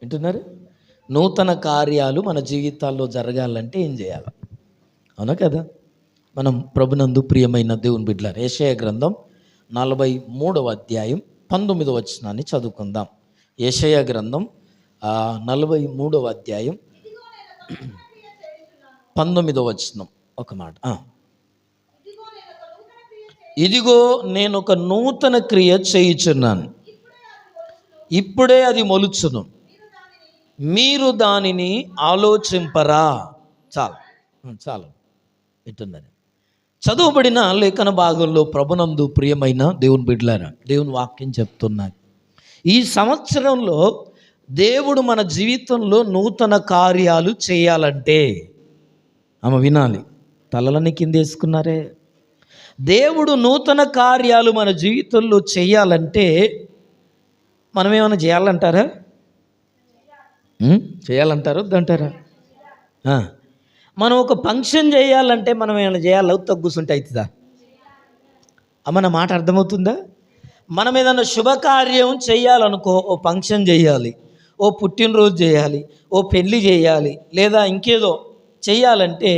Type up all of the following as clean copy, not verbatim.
వింటున్నారు? నూతన కార్యాలు మన జీవితాల్లో జరగాలంటే ఏం చేయాలి? అవునా కదా? మనం ప్రభునందు ప్రియమైన దేవుని బిడ్డలారా, యెషయా గ్రంథం 43వ అధ్యాయం 19వ వచనాన్ని చదువుకుందాం. యెషయా గ్రంథం 43వ అధ్యాయం 19వ వచనం ఒక మాట. ఇదిగో నేను ఒక నూతన క్రియ చేయుచున్నాను, ఇప్పుడే అది మొలుచును, మీరు దానిని ఆలోచింపరా. చాలు ఎట్టుందని చదువుబడిన లేఖన భాగంలో ప్రభునందు ప్రియమైన దేవుని బిడ్డలారా, దేవుని వాక్యం చెప్తున్నాను, ఈ సంవత్సరంలో దేవుడు మన జీవితంలో నూతన కార్యాలు చేయాలంటే వినాలి. తలలని కిందేసుకున్నారే. దేవుడు నూతన కార్యాలు మన జీవితంలో చేయాలంటే మనం ఏమైనా చేయాలంటారా? చేయాలంటారు వద్దంటారా? మనం ఒక ఫంక్షన్ చేయాలంటే మనం ఏమైనా చేయాలి? కూర్చుంటే అవుతుందా? మన మాట అర్థమవుతుందా? మనం ఏదైనా శుభకార్యం చేయాలనుకో, ఓ ఫంక్షన్ చేయాలి, ఓ పుట్టినరోజు చేయాలి, ఓ పెళ్ళి చేయాలి, లేదా ఇంకేదో చెయ్యాలంటే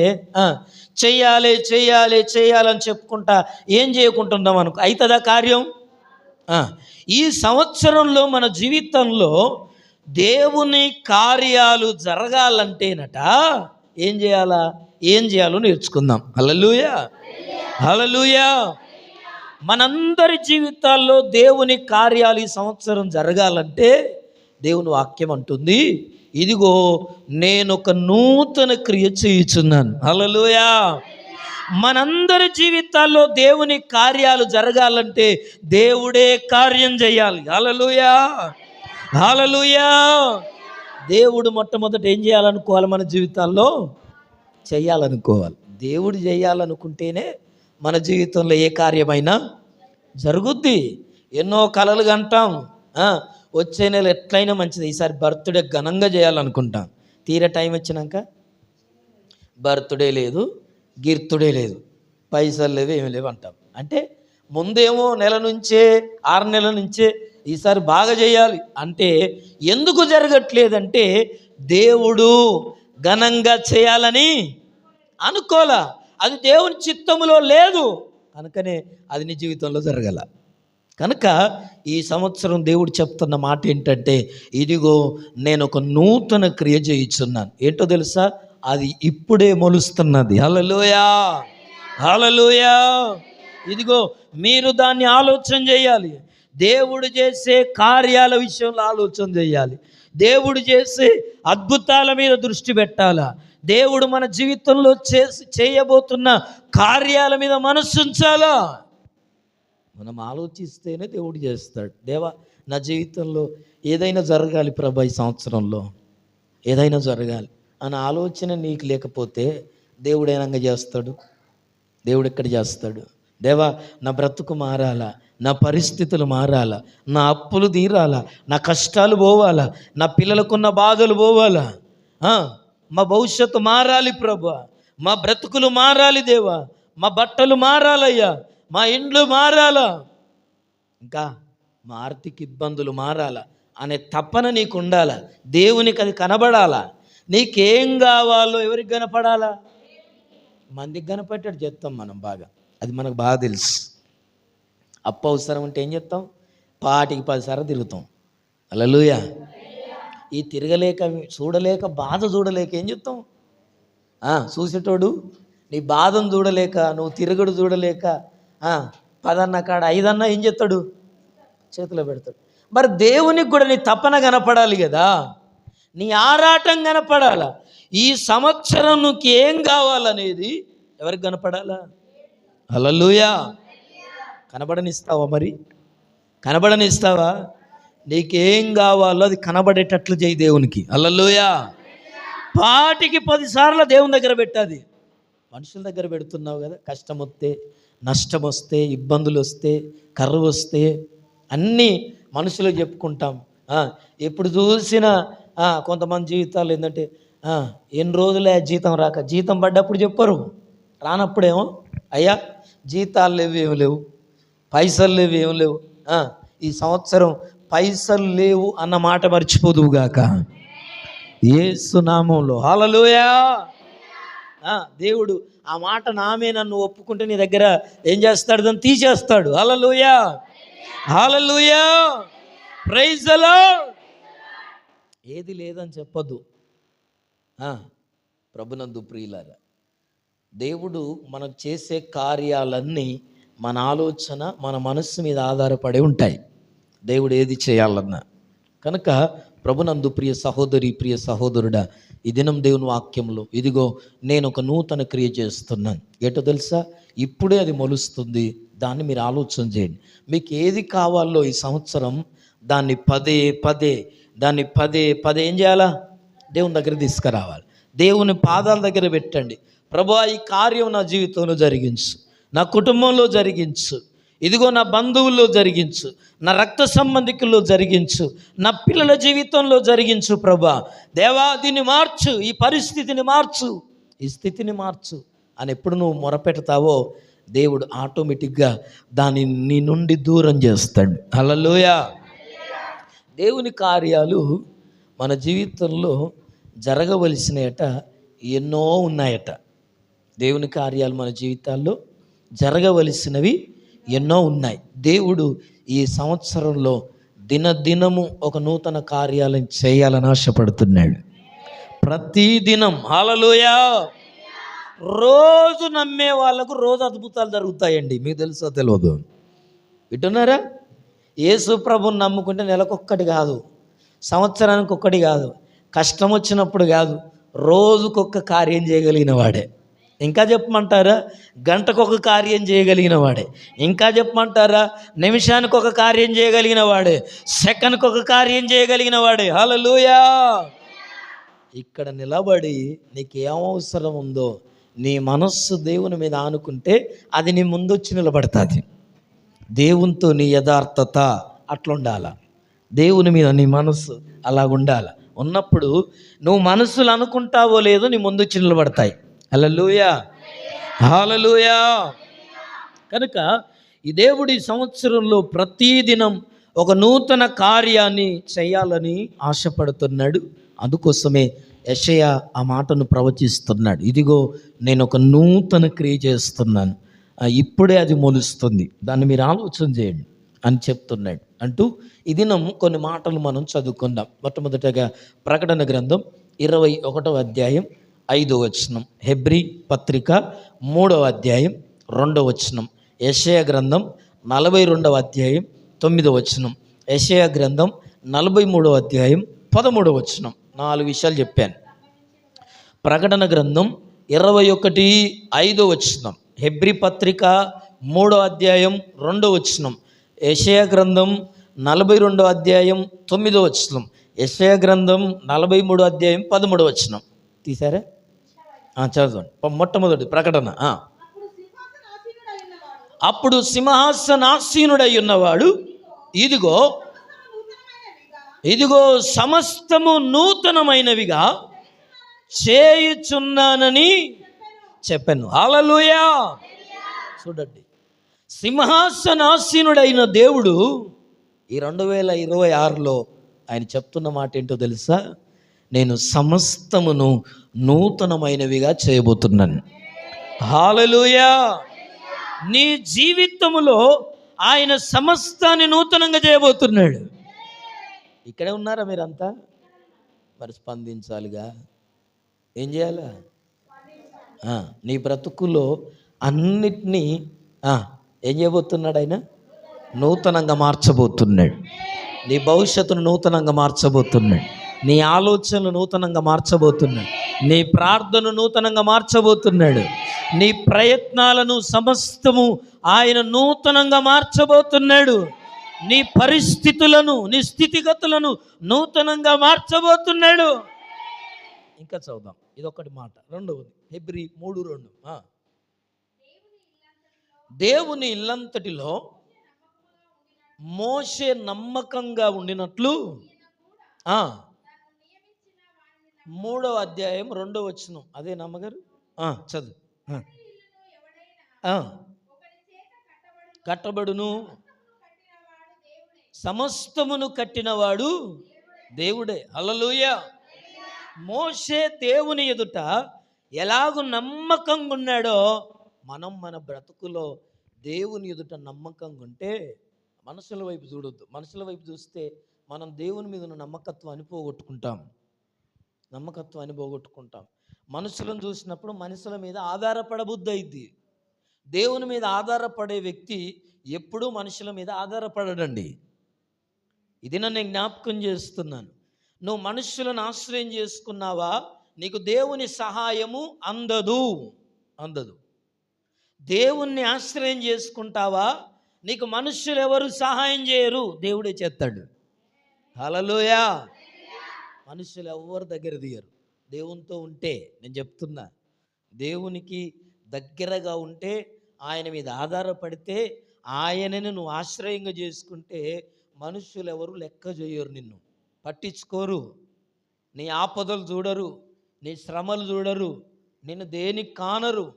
చెయ్యాలి చెయ్యాలి చెయ్యాలని చెప్పుకుంటా ఏం చేయకుంటున్నాం అనుకో, అవుతుందా కార్యం? ఈ సంవత్సరంలో మన జీవితంలో దేవుని కార్యాలు జరగాలంటేనట ఏం చేయాలో నేర్చుకుందాం. హల్లెలూయా, హల్లెలూయా. మనందరి జీవితాల్లో దేవుని కార్యాలు ఈ సంవత్సరం జరగాలంటే దేవుని వాక్యం అంటుంది, ఇదిగో నేను ఒక నూతన క్రియ చేయుచున్నాను. హల్లెలూయా. మనందరి జీవితాల్లో దేవుని కార్యాలు జరగాలంటే దేవుడే కార్యం చేయాలి. హల్లెలూయా, హల్లెలూయా. దేవుడు మొట్టమొదట ఏం చేయాలనుకోవాలి? మన జీవితాల్లో చేయాలనుకోవాలి. దేవుడు చేయాలనుకుంటేనే మన జీవితంలో ఏ కార్యమైనా జరుగుద్ది. ఎన్నో కలలు కంటాం, వచ్చే నెల ఎట్లయినా మంచిది, ఈసారి బర్త్డే ఘనంగా చేయాలనుకుంటాం. తీరే టైం వచ్చినాక బర్త్డే లేదు, గిర్తుడే లేదు, పైసలు లేవు, ఏమి లేవు అంటాం. అంటే ముందేమో నెల నుంచే 6 నెలల నుంచే ఈసారి బాగా చేయాలి అంటే ఎందుకు జరగట్లేదంటే దేవుడు ఘనంగా చేయాలని అనుకోలా, అది దేవుని చిత్తములో లేదు, కనుకనే అది నీ జీవితంలో జరగల. కనుక ఈ సంవత్సరం దేవుడు చెప్తున్న మాట ఏంటంటే, ఇదిగో నేను ఒక నూతన క్రియ చేయుచున్నాను. ఏంటో తెలుసా? అది ఇప్పుడే మొలుస్తున్నది. హల్లెలూయా, హల్లెలూయా. ఇదిగో మీరు దాన్ని ఆలోచన చేయాలి. దేవుడు చేసే కార్యాల విషయంలో ఆలోచన చేయాలి. దేవుడు చేసే అద్భుతాల మీద దృష్టి పెట్టాలా. దేవుడు మన జీవితంలో చేయబోతున్న కార్యాల మీద మనస్సు ఉంచాలా. మనం ఆలోచిస్తేనే దేవుడు చేస్తాడు. దేవా, నా జీవితంలో ఏదైనా జరగాలి ప్రభా, ఈ సంవత్సరంలో ఏదైనా జరగాలి అన్న ఆలోచన నీకు లేకపోతే దేవుడు ఏనంగా చేస్తాడు? దేవుడు ఎక్కడ చేస్తాడు? దేవా, నా బ్రతుకు మారాలా, నా పరిస్థితులు మారాలా, నా అప్పులు తీరాలా, నా కష్టాలు పోవాలా, నా పిల్లలకున్న బాధలు పోవాలా, మా భవిష్యత్తు మారాలి ప్రభా, మా బ్రతుకులు మారాలి దేవా, మా బట్టలు మారాలయ్యా, మా ఇండ్లు మారాలా, ఇంకా మా ఆర్థిక ఇబ్బందులు మారాలా అనే తపన నీకు ఉండాలా. దేవునికి అది కనబడాలా. నీకేం కావాలో ఎవరికి కనపడాలా? మందికి కనపడ్డాడు చెప్తాం మనం బాగా, అది మనకు బాగా తెలుసు. అప్పు అవసరం ఉంటే ఏం చేస్తాం? పాటికి 10 సార్లు తిరుగుతాం. హల్లెలూయా. ఈ తిరగలేక, చూడలేక, బాధ చూడలేక ఏం చెప్తాం? చూసేటోడు నీ బాధను చూడలేక, నువ్వు తిరగడు చూడలేక 10 అన్న కాడ 5 అన్నా ఏం చేస్తాడు? చేతిలో పెడతాడు. మరి దేవునికి కూడా నీ తపన కనపడాలి కదా, నీ ఆరాటం కనపడాలా. ఈ సంవత్సరం నీకు ఏం కావాలనేది ఎవరికి కనపడాలా? హల్లెలూయా. కనబడనిస్తావా? మరి కనబడనిస్తావా? నీకేం కావాలో అది కనబడేటట్లు చేయి దేవునికి. హల్లెలూయా. పాటికి 10 సార్లు దేవుని దగ్గర పెట్టాది. మనుషుల దగ్గర పెడుతున్నావు కదా, కష్టం వస్తే, నష్టం వస్తే, ఇబ్బందులు వస్తే, కరువు వస్తే అన్నీ మనుషులకు చెప్పుకుంటాం. ఎప్పుడు చూసినా కొంతమంది జీవితాలు ఏంటంటే ఎన్ని రోజులే జీతం రాక, జీతం పడ్డప్పుడు చెప్పరు, రానప్పుడేమో అయ్యా జీతాలు లేవు, ఏమి లేవు, పైసలు లేవు, ఏమి లేవు, ఈ సంవత్సరం పైసలు లేవు అన్న మాట మర్చిపోదువుగాక యేసు నామంలో. హల్లెలూయా. దేవుడు ఆ మాట నామే నన్ను ఒప్పుకుంటే నీ దగ్గర ఏం చేస్తాడు? దాన్ని తీసేస్తాడు. హల్లెలూయా, హల్లెలూయా, ప్రైజ్ ది లార్డ్. ఏది లేదని చెప్పొద్దు. ప్రభునందు ప్రియులారా, దేవుడు మనకు చేసే కార్యాలన్నీ మన ఆలోచన, మన మనస్సు మీద ఆధారపడి ఉంటాయి. దేవుడు ఏది చేయాలన్నా. కనుక ప్రభునందు ప్రియ సహోదరి, ప్రియ సహోదరుడా, ఈ దినం దేవుని వాక్యంలో ఇదిగో నేను ఒక నూతన క్రియ చేస్తున్నాను. ఏంటో తెలుసా? ఇప్పుడే అది మొలుస్తుంది. దాన్ని మీరు ఆలోచన చేయండి. మీకు ఏది కావాలో ఈ సంవత్సరం దాన్ని పదే పదే ఏం చేయాలా? దేవుని దగ్గర తీసుకురావాలి. దేవుని పాదాల దగ్గర పెట్టండి. ప్రభువా, ఈ కార్యం నా జీవితంలో జరిగించు, నా కుటుంబంలో జరిగించు, ఇదిగో నా బంధువుల్లో జరిగించు, నా రక్త సంబంధికుల్లో జరిగించు, నా పిల్లల జీవితంలో జరిగించు. ప్రభువా, దేవా, దీన్ని మార్చు, ఈ పరిస్థితిని మార్చు, ఈ స్థితిని మార్చు అని ఎప్పుడు నువ్వు మొరపెడతావో దేవుడు ఆటోమేటిక్గా దాన్ని నీ నుండి దూరం చేస్తాడు. హల్లెలూయా. దేవుని కార్యాలు మన జీవితంలో జరగవలసినట ఎన్నో ఉన్నాయట. దేవుని కార్యాలు మన జీవితాల్లో జరగవలసినవి ఎన్నో ఉన్నాయి. దేవుడు ఈ సంవత్సరంలో దినదినము ఒక నూతన కార్యాలను చేయాలని ఆశపడుతున్నాడు. ప్రతిదినం. హల్లెలూయా. రోజు నమ్మే వాళ్ళకు రోజు అద్భుతాలు జరుగుతాయండి. మీకు తెలుసో తెలియదు? వింటున్నారా? యేసు ప్రభుని నమ్ముకుంటే నెలకొక్కటి కాదు, సంవత్సరానికి ఒక్కటి కాదు, కష్టం వచ్చినప్పుడు కాదు, రోజుకొక్క కార్యం చేయగలిగిన వాడే. ఇంకా చెప్పమంటారా? గంటకొక కార్యం చేయగలిగిన వాడే. ఇంకా చెప్పమంటారా? నిమిషానికి ఒక కార్యం చేయగలిగిన వాడే. సెకండ్కి ఒక కార్యం చేయగలిగిన వాడే. హల్లెలూయా. ఇక్కడ నిలబడి నీకు ఏం అవసరం ఉందో నీ మనస్సు దేవుని మీద ఆనుకుంటే అది నీ ముందొచ్చి నిలబడుతుంది. దేవునితో నీ యథార్థత అట్లుండాల. దేవుని మీద నీ మనస్సు అలాగుండాల. ఉన్నప్పుడు నువ్వు మనస్సులు అనుకుంటావో లేదో నీ ముందొచ్చి నిలబడతాయి. హల్లెలూయా, హల్లెలూయా. కనుక ఈ దేవుడి సంవత్సరంలో ప్రతిదినం ఒక నూతన కార్యాన్ని చేయాలని ఆశపడుతున్నాడు. అందుకోసమే యెషయా ఆ మాటను ప్రవచిస్తున్నాడు. ఇదిగో నేను ఒక నూతన క్రియ చేస్తున్నాను, ఇప్పుడే అది మొలుస్తుంది, దాన్ని మీరు ఆలోచన చేయండి అని చెప్తున్నాడు. అంటూ ఈ దినం కొన్ని మాటలు మనం చదువుకుందాం. మొట్టమొదటగా ప్రకటన గ్రంథం 21వ అధ్యాయం 5వ వచనం, హెబ్రీ పత్రిక 3వ అధ్యాయం 2వ వచనం, యెషయా గ్రంథం 42వ అధ్యాయం 9వ వచనం, యెషయా గ్రంథం 43వ అధ్యాయం 13వ వచనం. 4 విషయాలు చెప్పాను. ప్రకటన గ్రంథం 21:5వ వచనం, హెబ్రీ పత్రిక 3వ అధ్యాయం 2వ వచనం, యెషయా గ్రంథం 42వ అధ్యాయం 9వ వచనం, యెషయా గ్రంథం 43వ అధ్యాయం 13వ వచనం. తీసారా? చదవండి. మొట్టమొదటి ప్రకటన. అప్పుడు సింహాసనాసీనుడై ఉన్నవాడు ఇదిగో సమస్తము నూతనమైనవిగా చేయుచున్నానని చెప్పాను. హల్లెలూయా. చూడండి, సింహాసనాసీనుడైన దేవుడు ఈ 2026లో ఆయన చెప్తున్న మాట ఏంటో తెలుసా? నేను సమస్తమును నూతనమైనవిగా చేయబోతున్నాను. హల్లెలూయా. నీ జీవితములో ఆయన సమస్తాన్ని నూతనంగా చేయబోతున్నాడు. ఇక్కడే ఉన్నారా మీరంతా? మరి స్పందించాలిగా. ఏం చేయాలా? నీ బ్రతుకులో అన్నిటినీ ఏం చేయబోతున్నాడు? ఆయన నూతనంగా మార్చబోతున్నాడు. నీ భవిష్యత్తును నూతనంగా మార్చబోతున్నాడు. నీ ఆలోచనలు నూతనంగా మార్చబోతున్నాడు. నీ ప్రార్థన నూతనంగా మార్చబోతున్నాడు. నీ ప్రయత్నాలను సమస్తము ఆయన నూతనంగా మార్చబోతున్నాడు. నీ పరిస్థితులను, నీ స్థితిగతులను నూతనంగా మార్చబోతున్నాడు. ఇంకా చదువుదాం. ఇదొకటి మాట. రెండవది హెబ్రీ 3:2. దేవుని ఇల్లంతటిలో మోషే నమ్మకంగా ఉండినట్లు 3వ అధ్యాయం 2వ వచనం. అదే నమ్మగారు చదువు. కట్టబడును, సమస్తమును కట్టినవాడు దేవుడే. హల్లెలూయా. మోషే దేవుని ఎదుట ఎలాగూ నమ్మకంగా ఉన్నాడో మనం మన బ్రతుకులో దేవుని ఎదుట నమ్మకంగా ఉంటే మనుషుల వైపు చూడొద్దు. మనుషుల వైపు చూస్తే మనం దేవుని మీద ఉన్న నమ్మకత్వాన్ని పోగొట్టుకుంటాం. మనుషులను చూసినప్పుడు మనుషుల మీద ఆధారపడబుద్ధి అయింది. దేవుని మీద ఆధారపడే వ్యక్తి ఎప్పుడూ మనుషుల మీద ఆధారపడడండి. ఇది నన్ను జ్ఞాపకం చేస్తున్నాను. నువ్వు మనుషులను ఆశ్రయం చేసుకున్నావా, నీకు దేవుని సహాయము అందదు. దేవుణ్ణి ఆశ్రయం చేసుకుంటావా, నీకు మనుషులు ఎవరు సహాయం చేయరు, దేవుడే చేస్తాడు. హల్లెలూయా. మనుషులు ఎవరు దగ్గర తీయరు. దేవునితో ఉంటే, నేను చెప్తున్నా, దేవునికి దగ్గరగా ఉంటే, ఆయన మీద ఆధారపడితే, ఆయనని నువ్వు ఆశ్రయంగా చేసుకుంటే మనుషులు ఎవరు లెక్క చేయరు, నిన్ను పట్టించుకోరు, నీ ఆపదలు చూడరు, నీ శ్రమలు చూడరు, నిన్ను దేనికి కానరు.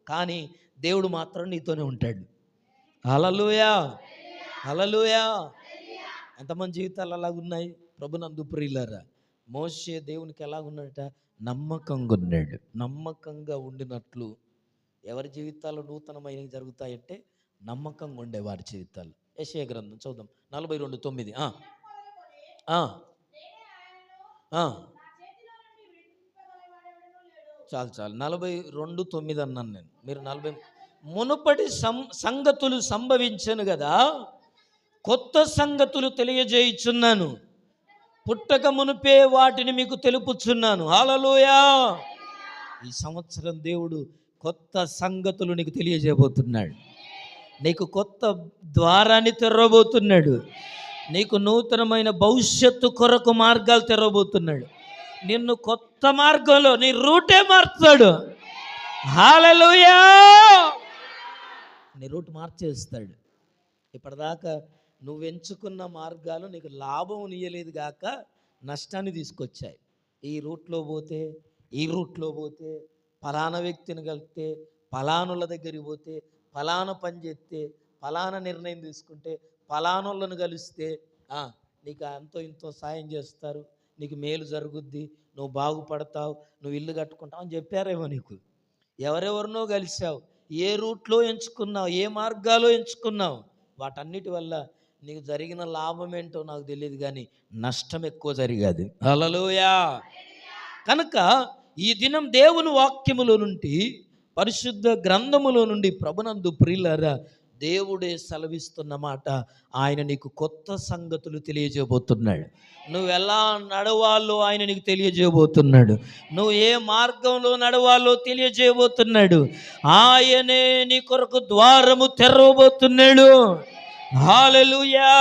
కానీ దేవుడు మాత్రం నీతోనే ఉంటాడు. హల్లెలూయా. హల్లెలూయా. ఎంతమంది జీవితాలు అలాగున్నాయి ప్రభునందు ప్రియులారా. మోషే దేవునికి ఎలాగున్నాడట, నమ్మకంగా ఉన్నాడు. నమ్మకంగా ఉండినట్లు ఎవరి జీవితాల్లో నూతనమైనవి జరుగుతాయంటే నమ్మకంగా ఉండే వారి జీవితాలు. యెషయా గ్రంథం చదువుదాం 42:9. చాలు 42:9 అన్నాను నేను. మీరు 40. మునుపటి సంగతులు సంభవించను కదా, కొత్త సంగతులు తెలియజేయుచున్నాను, పుట్టక మునుపే వాటిని మీకు తెలుపుచున్నాను. హల్లెలూయా. ఈ సంవత్సరం దేవుడు కొత్త సంగతులు నీకు తెలియజేయబోతున్నాడు. నీకు కొత్త ద్వారాన్ని తెరవబోతున్నాడు. నీకు నూతనమైన భవిష్యత్తు కొరకు మార్గాలు తెరవబోతున్నాడు. నిన్ను కొత్త మార్గంలో నీ రూటే మార్చాడు. హల్లెలూయా. నీ రూట్ మార్చేస్తాడు. ఇప్పటిదాకా నువ్వు ఎంచుకున్న మార్గాలు నీకు లాభం ఇయ్యలేదు గాక నష్టాన్ని తీసుకొచ్చాయి. ఈ రూట్లో పోతే ఫలానా వ్యక్తిని కలిపితే, ఫలానుల దగ్గరికి పోతే, ఫలానా పని చేస్తే, ఫలానా నిర్ణయం తీసుకుంటే, ఫలానోళ్ళను కలిస్తే నీకు అంతో ఇంతో సాయం చేస్తారు, నీకు మేలు జరుగుద్ది, నువ్వు బాగుపడతావు, నువ్వు ఇల్లు కట్టుకుంటావు అని చెప్పారేమో నీకు. ఎవరెవరినో కలిసావు, ఏ రూట్లో ఎంచుకున్నావు, ఏ మార్గాలో ఎంచుకున్నావు, వాటన్నిటి వల్ల నీకు జరిగిన లాభం ఏంటో నాకు తెలియదు, కానీ నష్టం ఎక్కువ జరిగేది. హల్లెలూయా. కనుక ఈ దినం దేవుని వాక్యములో నుండి, పరిశుద్ధ గ్రంథములో నుండి ప్రభునందు ప్రియులారా, దేవుడే సెలవిస్తున్న మాట, ఆయన నీకు కొత్త సంగతులు తెలియజేయబోతున్నాడు. నువ్వు ఎలా నడవాలో ఆయన నీకు తెలియజేయబోతున్నాడు. నువ్వు ఏ మార్గంలో నడవాలో తెలియజేయబోతున్నాడు. ఆయనే నీ కొరకు ద్వారము తెరవబోతున్నాడు. హల్లెలూయా.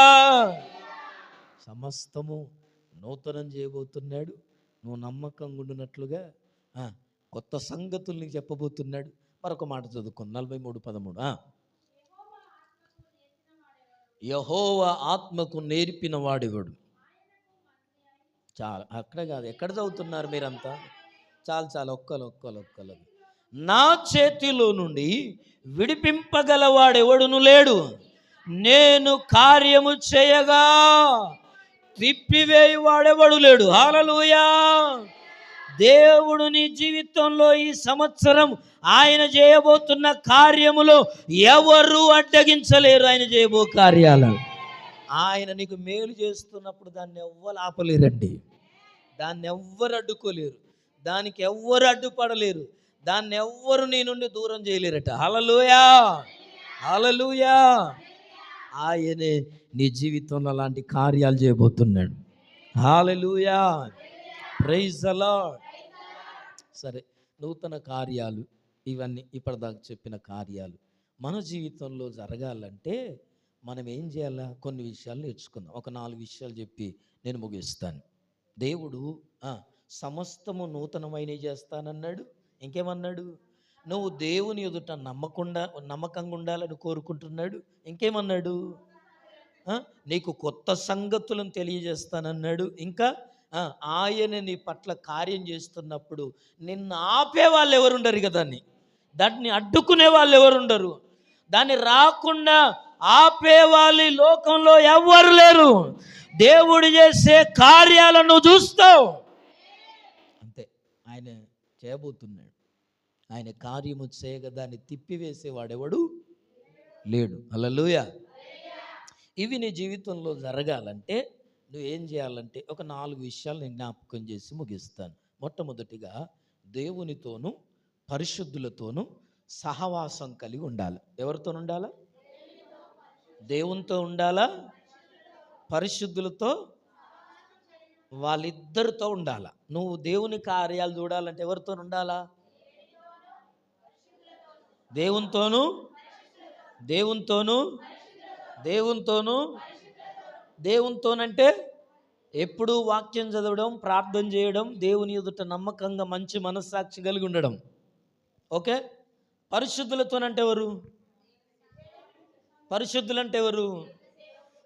సమస్తము నూతనం చేయబోతున్నాడు. నువ్వు నమ్మకంగా ఉండినట్లుగా కొత్త సంగతులు నీకు చెప్పబోతున్నాడు. మరొక మాట చదువుకుందాం 43:13. యెహోవా ఆత్మకు నేర్పిన వాడెవడు. చాలా, అక్కడ కాదు, ఎక్కడ చదువుతున్నారు మీరంతా? చాలు ఒక్కలు. నా చేతిలో నుండి విడిపింపగలవాడెవడును లేడు, నేను కార్యము చేయగా త్రిప్పివేయువాడెవడు లేడు. హల్లెలూయా. దేవుడు నీ జీవితంలో ఈ సంవత్సరం ఆయన చేయబోతున్న కార్యములో ఎవరు అడ్డగించలేరు. ఆయన చేయబో కార్యాలను ఆయన నీకు మేలు చేస్తున్నప్పుడు దాన్ని ఎవ్వరు ఆపలేరండి. దాన్ని ఎవ్వరు అడ్డుకోలేరు, దానికి ఎవ్వరు అడ్డుపడలేరు, దాన్ని ఎవ్వరు నీ నుండి దూరం చేయలేరట. హల్లెలూయా. హల్లెలూయా. ఆయనే నీ జీవితంలో అలాంటి కార్యాలు చేయబోతున్నాడు. హల్లెలూయా. Praise the Lord. సరే, నూతన కార్యాలు ఇవన్నీ ఇప్పటిదాకా చెప్పిన కార్యాలు మన జీవితంలో జరగాలంటే మనం ఏం చేయాలా? కొన్ని విషయాలు నేర్చుకుందాం. ఒక 4 విషయాలు చెప్పి నేను ముగిస్తాను. దేవుడు సమస్తము నూతనమైనవి చేస్తానన్నాడు. ఇంకేమన్నాడు? నువ్వు దేవుని ఎదుట నమ్మకంగా ఉండాలని కోరుకుంటున్నాడు. ఇంకేమన్నాడు? నీకు కొత్త సంగతులను తెలియజేస్తానన్నాడు. ఇంకా ఆయన నీ పట్ల కార్యం చేస్తున్నప్పుడు నిన్ను ఆపే వాళ్ళు ఎవరుండరు కదా, దాన్ని అడ్డుకునే వాళ్ళు ఎవరుండరు, దాన్ని రాకుండా ఆపేవాళ్ళు ఈ లోకంలో ఎవ్వరు లేరు. దేవుడు చేసే కార్యాలను చూస్తావు అంతే. ఆయన చేయబోతున్నాడు. ఆయన కార్యము చేయగా దాన్ని తిప్పివేసేవాడెవడు లేడు. హల్లెలూయా. ఇవి నీ జీవితంలో జరగాలంటే నువ్వేం చేయాలంటే ఒక 4 విషయాలు నేను జ్ఞాపకం చేసి ముగిస్తాను. మొట్టమొదటిగా దేవునితోనూ పరిశుద్ధులతోనూ సహవాసం కలిగి ఉండాలి. ఎవరితో ఉండాలా? దేవునితో ఉండాలా, పరిశుద్ధులతో, వాళ్ళిద్దరితో ఉండాలా. నువ్వు దేవుని కార్యాలు చూడాలంటే ఎవరితో ఉండాలా? దేవునితోనూ దేవునితోనూ దేవునితోనూ దేవునితోనంటే ఎప్పుడూ వాక్యం చదవడం, ప్రార్థన చేయడం, దేవుని ఎదుట నమ్మకంగా మంచి మనస్సాక్షి కలిగి ఉండడం. ఓకే. పరిశుద్ధులతోనంటే ఎవరు? పరిశుద్ధులంటే ఎవరు?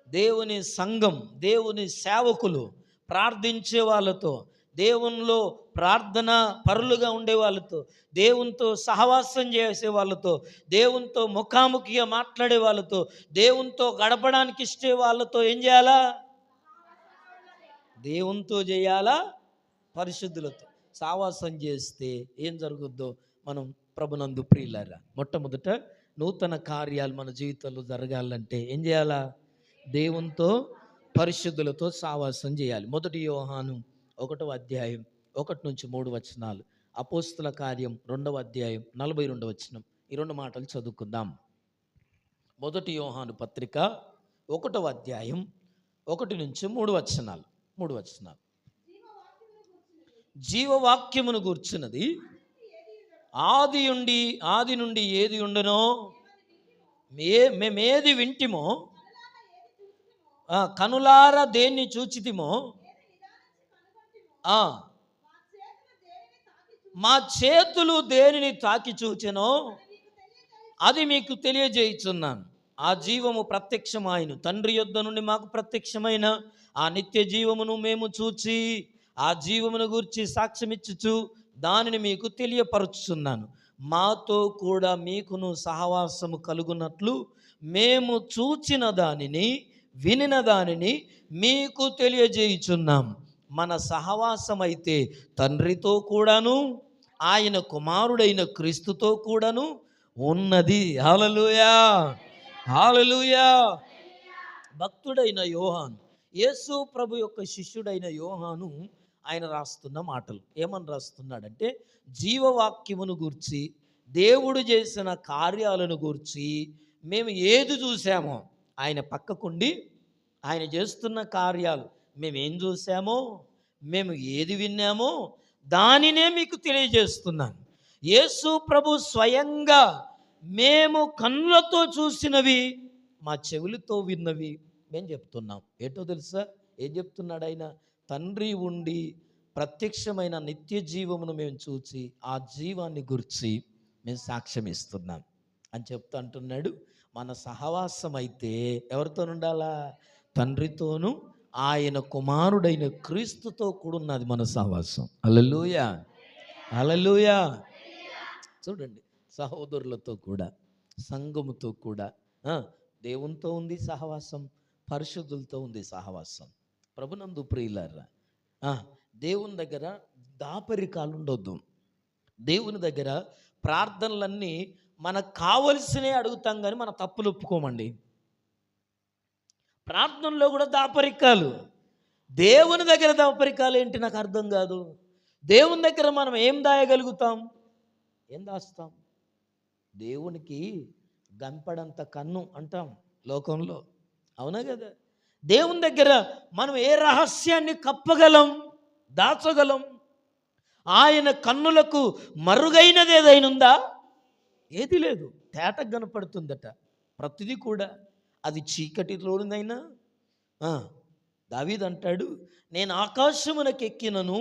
దేవుని సంఘం, దేవుని సేవకులు, ప్రార్థించే వాళ్ళతో, దేవునిలో ప్రార్థన పరులుగా ఉండే వాళ్ళతో, దేవునితో సహవాసం చేసే వాళ్ళతో, దేవునితో ముఖాముఖిగా మాట్లాడే వాళ్ళతో, దేవునితో గడపడానికి ఇష్టే వాళ్ళతో ఏం చేయాలా? దేవునితో చేయాలా, పరిశుద్ధులతో సహవాసం చేస్తే ఏం జరుగుద్దో మనం ప్రభునందు ప్రియులారా. మొట్టమొదట నూతన కార్యాలు మన జీవితంలో జరగాలంటే ఏం చేయాలా? దేవునితో పరిశుద్ధులతో సహవాసం చేయాలి. 1 యోహాను 1వ అధ్యాయం 1-3 అపోస్తల కార్యం 2వ అధ్యాయం 42వ వచనం. ఈ 2 మాటలు చదువుకుందాం. 1 యోహాను పత్రిక 1వ అధ్యాయం 1-3 వచనాలు. జీవవాక్యమును గూర్చున్నది ఆది నుండి ఏది ఉండనో మేమేది వింటిమో, కనులార దేన్ని చూచితిమో, మా చేతులు దేనిని తాకి చూచెనో అది మీకు తెలియజేయుచున్నాను. ఆ జీవము ప్రత్యక్షమాయను, తండ్రి యొద్ద నుండి మాకు ప్రత్యక్షమైన ఆ నిత్య జీవమును మేము చూచి ఆ జీవమును గూర్చి సాక్ష్యమిచ్చుచు దానిని మీకు తెలియపరుచుచున్నాను. మాతో కూడా మీకును సహవాసము కలుగునట్లు మేము చూచిన దానిని వినిన దానిని మీకు తెలియజేయుచున్నాం. మన సహవాసం అయితే తండ్రితో కూడాను ఆయన కుమారుడైన క్రీస్తుతో కూడాను ఉన్నది. హల్లెలూయా, హల్లెలూయా. భక్తుడైన యోహాను, యేసు ప్రభు యొక్క శిష్యుడైన యోహాను ఆయన రాస్తున్న మాటలు ఏమని రాస్తున్నాడంటే, జీవవాక్యమును గూర్చి, దేవుడు చేసిన కార్యాలను గూర్చి మేము ఏది చూసామో, ఆయన పక్కకుండి ఆయన చేస్తున్న కార్యాలు మేమేం చూసామో, మేము ఏది విన్నామో దానినే మీకు తెలియజేస్తున్నాను. యేసు ప్రభు స్వయంగా మేము కన్నులతో చూసినవి, మా చెవులతో విన్నవి మేము చెప్తున్నాం. ఏంటో తెలుసా? ఏం చెప్తున్నాడు ఆయన? తండ్రి ఉండి ప్రత్యక్షమైన నిత్య జీవమును మేము చూచి ఆ జీవాన్ని గురించి మేము సాక్ష్యం ఇస్తున్నాం అని చెప్తూ అంటున్నాడు. మన సహవాసం అయితే ఎవరితో ఉండాలా? తండ్రితోనూ ఆయన కుమారుడైన క్రీస్తుతో కూడున్నది మన సహవాసం. హల్లెలూయా, హల్లెలూయా. చూడండి, సహోదరులతో కూడా, సంఘముతో కూడా, దేవునితో ఉంది సహవాసం, పరిశుద్ధులతో ఉంది సహవాసం. ప్రభునందు ప్రియులారా, దేవుని దగ్గర దాపరికాలు ఉండొద్దు. దేవుని దగ్గర ప్రార్థనలన్నీ మనకు కావలసినవి అడుగుతాం, కానీ మన తప్పులు ఒప్పుకోమండి. ప్రార్థనలో కూడా దాపరికాలు. దేవుని దగ్గర దాపరికాలు ఏంటి నాకు అర్థం కాదు. దేవుని దగ్గర మనం ఏం దాయగలుగుతాం, ఏం దాస్తాం? దేవునికి గంపడంత కన్ను అంటాం లోకంలో, అవునా కదా? దేవుని దగ్గర మనం ఏ రహస్యాన్ని కప్పగలం, దాచగలం? ఆయన కన్నులకు మరుగైనది ఏదైనా ఉందా? ఏది లేదు. తేటగా కనపడుతుందట ప్రతిదీ కూడా. అది చీకటిలోనైనా. దావీదు అంటాడు, నేను ఆకాశమునకు ఎక్కినను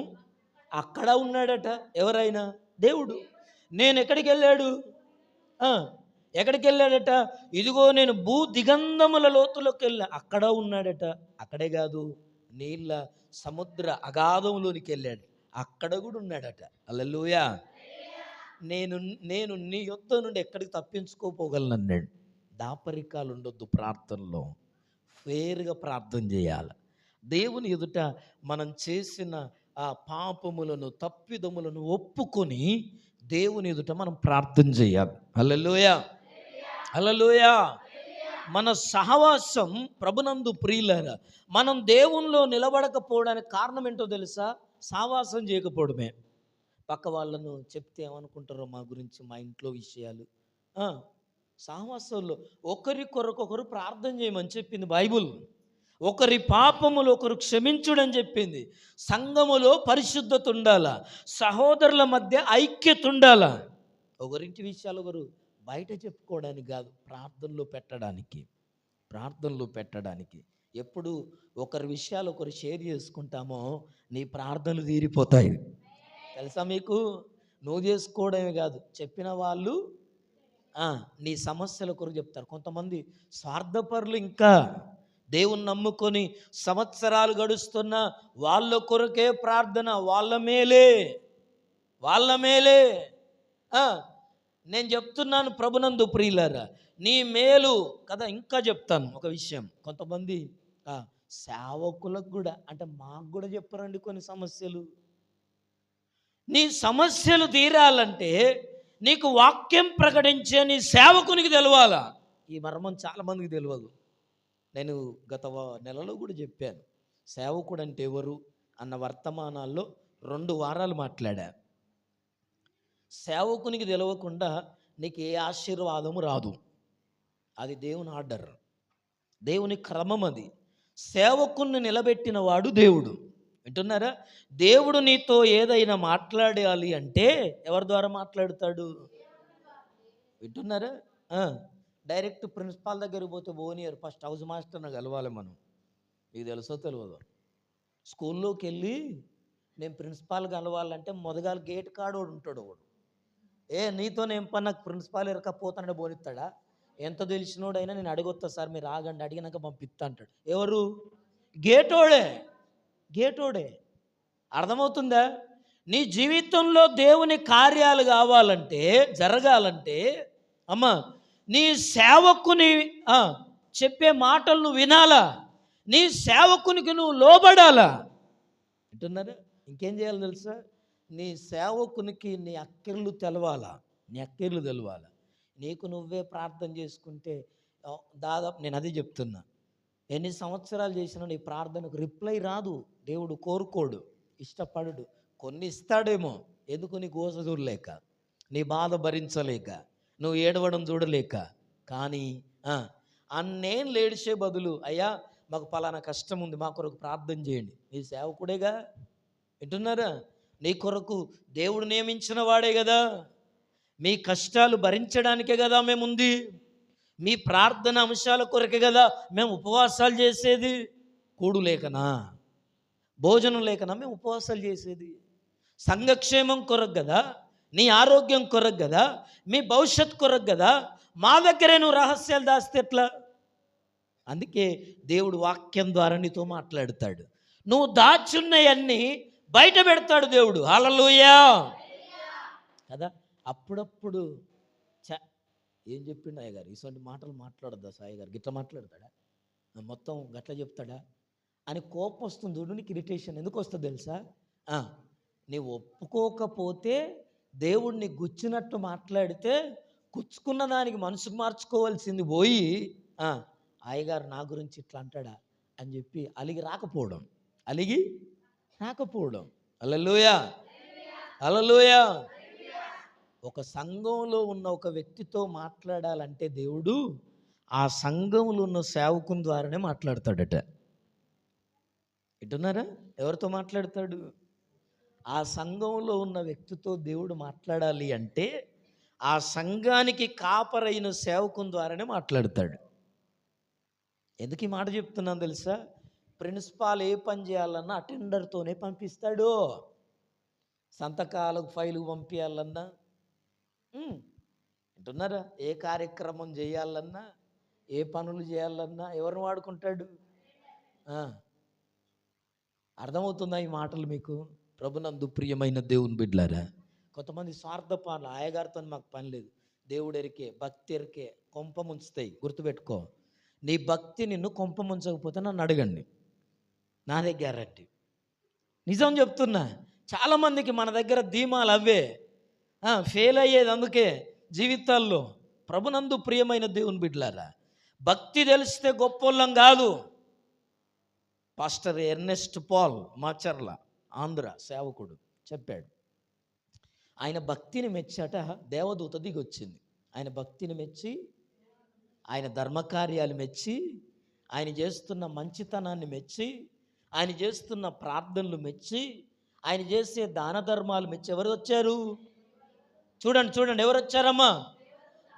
అక్కడ ఉన్నాడట. ఎవరైనా? దేవుడు. నేను ఎక్కడికి వెళ్ళాడు? ఎక్కడికి వెళ్ళాడట? ఇదిగో నేను భూ దిగంధముల లోతులోకి వెళ్ళా, అక్కడ ఉన్నాడట. అక్కడే కాదు, నీళ్ళ సముద్ర అగాధంలోనికి వెళ్ళాడు, అక్కడ కూడా ఉన్నాడట. హల్లెలూయా. నేను నీ యొద్ద నుండి ఎక్కడికి తప్పించుకోపోగలను అన్నాడు. దాపరికాలు ఉండొద్దు ప్రార్థనలో. ఫేర్గా ప్రార్థన చేయాలి. దేవుని ఎదుట మనం చేసిన ఆ పాపములను తప్పిదములను ఒప్పుకొని దేవుని ఎదుట మనం ప్రార్థన చేయాలి. హల్లెలూయా, హల్లెలూయా. మన సహవాసం ప్రభునందు ప్రియులారా, మనం దేవునిలో నిలబడకపోవడానికి కారణం ఏంటో తెలుసా? సహవాసం చేయకపోవడమే. పక్క వాళ్ళను చెప్తే ఏమనుకుంటారో మా గురించి, మా ఇంట్లో విషయాలు. సహవాసంలో ఒకరి కొరకొకరు ప్రార్థన చేయమని చెప్పింది బైబుల్. ఒకరి పాపములు ఒకరు క్షమించుడని చెప్పింది. సంఘములో పరిశుద్ధత ఉండాలా, సహోదరుల మధ్య ఐక్యత ఉండాలా. ఒకరింటి విషయాలు ఒకరు బయట చెప్పుకోవడానికి కాదు, ప్రార్థనలో పెట్టడానికి. ఎప్పుడు ఒకరి విషయాలు ఒకరు షేర్ చేసుకుంటామో నీ ప్రార్థనలు తీరిపోతాయి. తెలుసా మీకు? నువ్వు చేసుకోవడమే కాదు, చెప్పిన వాళ్ళు నీ సమస్యల కొరకు చెప్తారు. కొంతమంది స్వార్థపరులు ఇంకా దేవుని నమ్ముకొని సంవత్సరాలు గడుస్తున్న వాళ్ళ కొరకే ప్రార్థన, వాళ్ళ మేలే. నేను చెప్తున్నాను ప్రభునందు ప్రియులారా, నీ మేలు కదా. ఇంకా చెప్తాను ఒక విషయం. కొంతమంది సేవకులకు కూడా, అంటే మాకు కూడా చెప్పరండి కొన్ని సమస్యలు. నీ సమస్యలు తీరాలంటే నీకు వాక్యం ప్రకటించే నీ సేవకునికి తెలవాలా. ఈ మర్మం చాలామందికి తెలియదు. నేను గత నెలలో కూడా చెప్పాను, సేవకుడు అంటే ఎవరు అన్న వర్తమానాల్లో 2 వారాలు మాట్లాడా. సేవకునికి తెలవకుండా నీకు ఏ ఆశీర్వాదము రాదు. అది దేవుని ఆర్డర్, దేవుని క్రమం. అది సేవకుని నిలబెట్టిన వాడు దేవుడు. వింటున్నారా? దేవుడు నీతో ఏదైనా మాట్లాడాలి అంటే ఎవరి ద్వారా మాట్లాడతాడు? వింటున్నారా? డైరెక్ట్ ప్రిన్సిపాల్ దగ్గరికి పోతే పోనీయరు. ఫస్ట్ హౌస్ మాస్టర్ని కలవాలి మనం. మీకు తెలుసో తెలియదు? స్కూల్లోకి వెళ్ళి నేను ప్రిన్సిపాల్ కలవాలంటే మొదగాలు గేట్ కాడోడు ఉంటాడు. వాడు నీతో ఏం పని, నాకు ప్రిన్సిపాల్ ఎరకపోతానని పోనిస్తాడా? ఎంత తెలిసినోడైనా నేను అడగొస్తా సార్, మీరు ఆగండి, అడిగినాక పంపిస్తా అంటాడు. ఎవరు? గేటోడే. అర్థమవుతుందా? నీ జీవితంలో దేవుని కార్యాలు కావాలంటే, జరగాలంటే అమ్మా, నీ సేవకుని చెప్పే మాటలు నువ్వు వినాలా, నీ సేవకునికి నువ్వు లోబడాలా. అంటున్నారా? ఇంకేం చేయాలి తెలుసా? నీ సేవకునికి నీ అక్కర్లు తెలవాలా. నీకు నువ్వే ప్రార్థన చేసుకుంటే దాదాపు, నేను అదే చెప్తున్నా, ఎన్ని సంవత్సరాలు చేసినా నీ ప్రార్థనకు రిప్లై రాదు. దేవుడు కోరుకోడు, ఇష్టపడడు. కొన్ని ఇస్తాడేమో, ఎందుకు? నీ గోస చూడలేక, నీ బాధ భరించలేక, నువ్వు ఏడవడం చూడలేక. కానీ అన్నేళ్ళు ఏడిచే బదులు, అయ్యా మాకు పలానా కష్టం ఉంది, మా కొరకు ప్రార్థన చేయండి. నీ సేవకుడేగా. వింటున్నారా? నీ కొరకు దేవుడు నియమించిన వాడే కదా. మీ కష్టాలు భరించడానికే కదా మేముంది. మీ ప్రార్థన అంశాల కొరకే కదా మేము ఉపవాసాలు చేసేది. కూడు లేకనా, భోజనం లేకనా మేము ఉపవాసాలు చేసేది? సంఘక్షేమం కొరకు కదా, నీ ఆరోగ్యం కొరకు కదా, మీ భవిష్యత్ కొరకు కదా. మా దగ్గరే నువ్వు రహస్యాలు దాస్తే ఎట్లా? అందుకే దేవుడు వాక్యం ద్వారా నీతో మాట్లాడతాడు. నువ్వు దాచున్నవన్నీ బయట పెడతాడు దేవుడు. హల్లెలూయా కదా. అప్పుడప్పుడు ఏం చెప్పిండు అయ్య గారు, ఇటువంటి మాటలు మాట్లాడద్దా సాయి గారు, గిట్లా మాట్లాడతాడా, మొత్తం గట్లా చెప్తాడా అని కోపం వస్తుంది. చూడు, నీకు ఇరిటేషన్ ఎందుకు వస్తుంది తెలుసా? నీవు ఒప్పుకోకపోతే దేవుడిని గుచ్చినట్టు మాట్లాడితే, గుచ్చుకున్న దానికి మనసుకు మార్చుకోవాల్సింది పోయి అయ్యగారు నా గురించి ఇట్లా అంటాడా అని చెప్పి అలిగి రాకపోవడం. హల్లెలూయా, హల్లెలూయా. ఒక సంఘంలో ఉన్న ఒక వ్యక్తితో మాట్లాడాలంటే దేవుడు ఆ సంఘంలో ఉన్న సేవకుని ద్వారానే మాట్లాడతాడట. వింటున్నారా? ఎవరితో మాట్లాడతాడు? ఆ సంఘంలో ఉన్న వ్యక్తితో దేవుడు మాట్లాడాలి అంటే ఆ సంఘానికి కాపరైన సేవకుని ద్వారానే మాట్లాడతాడు. ఎందుకు ఈ మాట చెప్తున్నాను తెలుసా? ప్రిన్సిపాల్ ఏ పని చేయాలన్నా అటెండర్తోనే పంపిస్తాడు. సంతకాలకు ఫైలు పంపించాలన్నా, వింటున్నారా, ఏ కార్యక్రమం చేయాలన్నా, ఏ పనులు చేయాలన్నా ఎవరిని వాడుకుంటాడు? అర్థమవుతుందా ఈ మాటలు మీకు? ప్రభునందు ప్రియమైన దేవుని బిడ్డలారా, కొంతమంది స్వార్థపాలు, అయ్యగారితో మాకు పని లేదు, దేవుడెరికే, భక్తి ఎరికే కొంప ముంచుతాయి. గుర్తుపెట్టుకో. నీ భక్తి నిన్ను కొంప ముంచకపోతే నన్ను అడగండి, నాదే గ్యారంటీ. నిజం చెప్తున్నా. చాలామందికి మన దగ్గర ధీమాలు అవే ఫెయిల్ అయ్యేది. అందుకే జీవితాల్లో ప్రభునందు ప్రియమైన దేవుని బిడ్డలారా, భక్తి తెలిస్తే గొప్పోళ్ళం కాదు. Pastor Ernest Paul Macherla Andhra సేవకుడు చెప్పాడు. ఆయన భక్తిని మెచ్చాట దేవదూత దిగి వచ్చింది. ఆయన భక్తిని మెచ్చి, ఆయన ధర్మకార్యాలు మెచ్చి, ఆయన చేస్తున్న మంచితనాన్ని మెచ్చి, ఆయన చేస్తున్న ప్రార్థనలు మెచ్చి, ఆయన చేసే దాన ధర్మాలు మెచ్చి ఎవరు వచ్చారు? చూడండి చూడండి, ఎవరు వచ్చారమ్మా?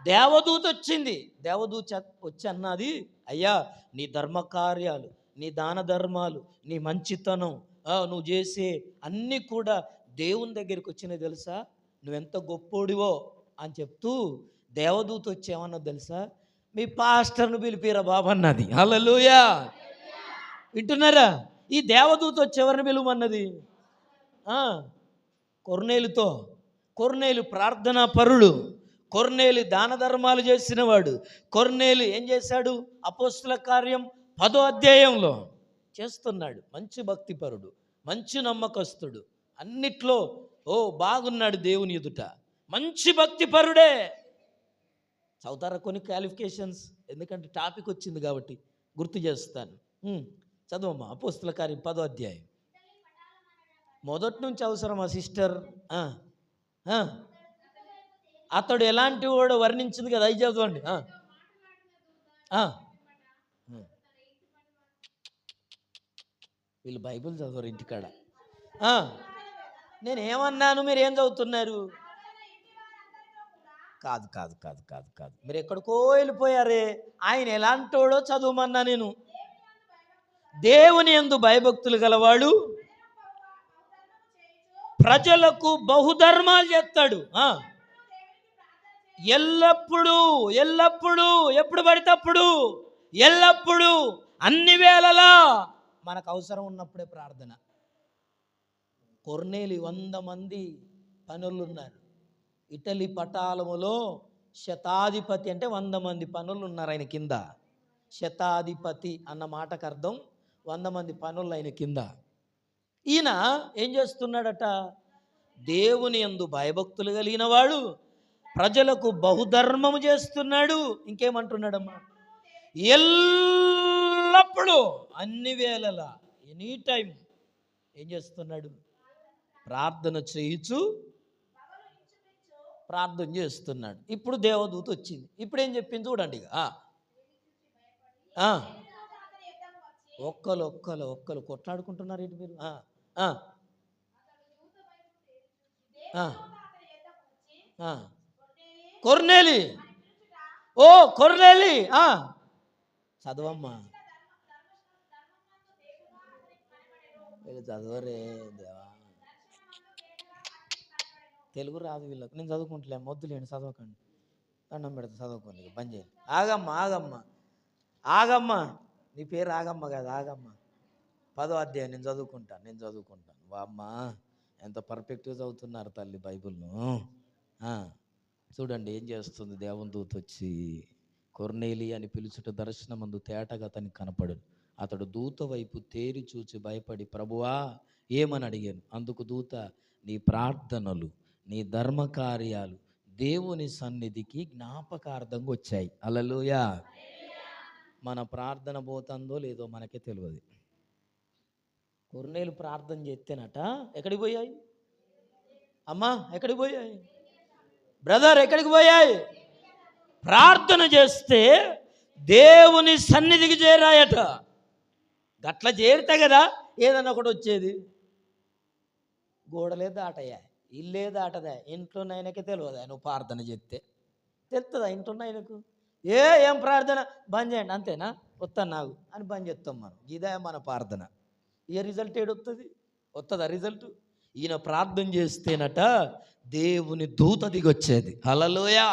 దేవదూత వచ్చింది. దేవదూత వచ్చి అన్నది, అయ్యా నీ ధర్మకార్యాలు, నీ దాన ధర్మాలు, నీ మంచితనం, నువ్వు చేసే అన్నీ కూడా దేవుని దగ్గరికి వచ్చినాయి తెలుసా, నువ్వెంత గొప్పోడివో అని చెప్తూ దేవదూత వచ్చేమన్నా తెలుసా, మీ పాస్టర్ను పిలిపిరా బాబు అన్నది. హల్లెలూయా. వింటున్నారా? ఈ దేవదూత వచ్చేవారిని పిలువమన్నది కొర్నేలుతో. కొర్నేలు ప్రార్థనా పరుడు, కొర్నేలు దాన ధర్మాలు చేసినవాడు. కొర్నేలు ఏం చేశాడు? అపోస్తుల కార్యం 10వ అధ్యాయంలో చేస్తున్నాడు. మంచి భక్తిపరుడు, మంచి నమ్మకస్తుడు, అన్నిట్లో బాగున్నాడు దేవుని ఎదుట, మంచి భక్తిపరుడే. చదువుతారా కొన్ని క్వాలిఫికేషన్స్? ఎందుకంటే టాపిక్ వచ్చింది కాబట్టి గుర్తు చేస్తాను. చదవమ్మా అపోస్తుల కార్యం 10వ అధ్యాయం. మొదటి నుంచి అవసరమా సిస్టర్? అతడు ఎలాంటి వాడు వర్ణించింది కదా, అవి చదవండి. వీళ్ళు బైబిల్ చదవరు ఇంటికాడ. నేను ఏమన్నాను, మీరు ఏం చదువుతున్నారు? కాదు కాదు కాదు కాదు కాదు, మీరు ఎక్కడికో వెళ్ళిపోయారే. ఆయన ఎలాంటోడో చదవమన్నా నేను. దేవుని యందు భయభక్తులు గలవాడు ప్రజలకు బహుధర్మాలు చేస్తాడు. ఎల్లప్పుడూ ఎల్లప్పుడూ, ఎప్పుడు పడితే అప్పుడు, ఎల్లప్పుడూ, అన్ని వేళలా మనకు అవసరం ఉన్నప్పుడే ప్రార్థన. కొర్నేలి 100 మంది పనులు ఉన్నారు. ఇటలీ పటాలములో శతాధిపతి అంటే 100 మంది పనులు ఉన్నారు ఆయన కింద. శతాధిపతి అన్న మాటకు అర్థం 100 మంది పనులు ఆయన కింద. ఈయన ఏం చేస్తున్నాడట? దేవుని యందు భయభక్తులు కలిగిన వాడు, ప్రజలకు బహుధర్మము చేస్తున్నాడు. ఇంకేమంటున్నాడమ్మా? ఎల్లప్పుడూ, అన్ని వేళలా, ఎనీ టైం ఏం చేస్తున్నాడు? ప్రార్థన చేయుచు ప్రార్థన చేస్తున్నాడు. ఇప్పుడు దేవదూత వచ్చింది. ఇప్పుడు ఏం చెప్పింది చూడండి. ఒక్కలు కొట్లాడుకుంటున్నారు ఏంటి మీరు? కొర్నేలి, కొర్నేలి చదవమ్మా. వీళ్ళు చదవరే దేవా, తెలుగు రాదు వీళ్ళకి. నేను చదువుకుంటలే, మొద్దులేండి, చదవకండి, దండం పెడతా, చదువుకోండి, బంద్ చేయండి. ఆగమ్మ, నీ పేరు ఆగమ్మ కాదు, ఆగమ్మ. 10వ అధ్యాయం నేను చదువుకుంటాను. వామ్మా, ఎంత పర్ఫెక్ట్గా చదువుతున్నారు తల్లి బైబిల్ను. చూడండి ఏం చేస్తుంది. దేవుని దూత వచ్చి కొర్నేలి అని పిలుచుట దర్శనమందు తేటగా అతనికి కనపడు. అతడు దూత వైపు తేరి చూచి భయపడి, ప్రభువా ఏమని అడిగాను. అందుకు దూత, నీ ప్రార్థనలు, నీ ధర్మకార్యాలు దేవుని సన్నిధికి జ్ఞాపకార్థంగా వచ్చాయి. హల్లెలూయా. మన ప్రార్థన పోతుందో లేదో మనకే తెలియదు. కొర్నేలు ప్రార్థన చేస్తేనట ఎక్కడికి పోయాయి అమ్మా? ఎక్కడికి పోయాయి బ్రదర్? ఎక్కడికి పోయాయి? ప్రార్థన చేస్తే దేవుని సన్నిధికి చేరాయట. గట్ల చేరితే కదా ఏదన్నా ఒకటి వచ్చేది. గోడలే దాటయ్యా, ఇల్లే దాటదా, ఇంట్లో ఆయనకే తెలియదా? నువ్వు ప్రార్థన చేస్తే తెలుస్తుందా ఇంట్లో ఆయనకు? ఏం ప్రార్థన బంద్ చేయండి అంతేనా, వస్తాను నాకు అని బంద్ చేస్తాం మనం. ఇదే మన ప్రార్థన. ఏ రిజల్ట్ ఏడొస్తుంది? వస్తుందా రిజల్ట్? ఈయన ప్రార్థన చేస్తేనట దేవుని దూత దిగొచ్చేది. హల్లెలూయా.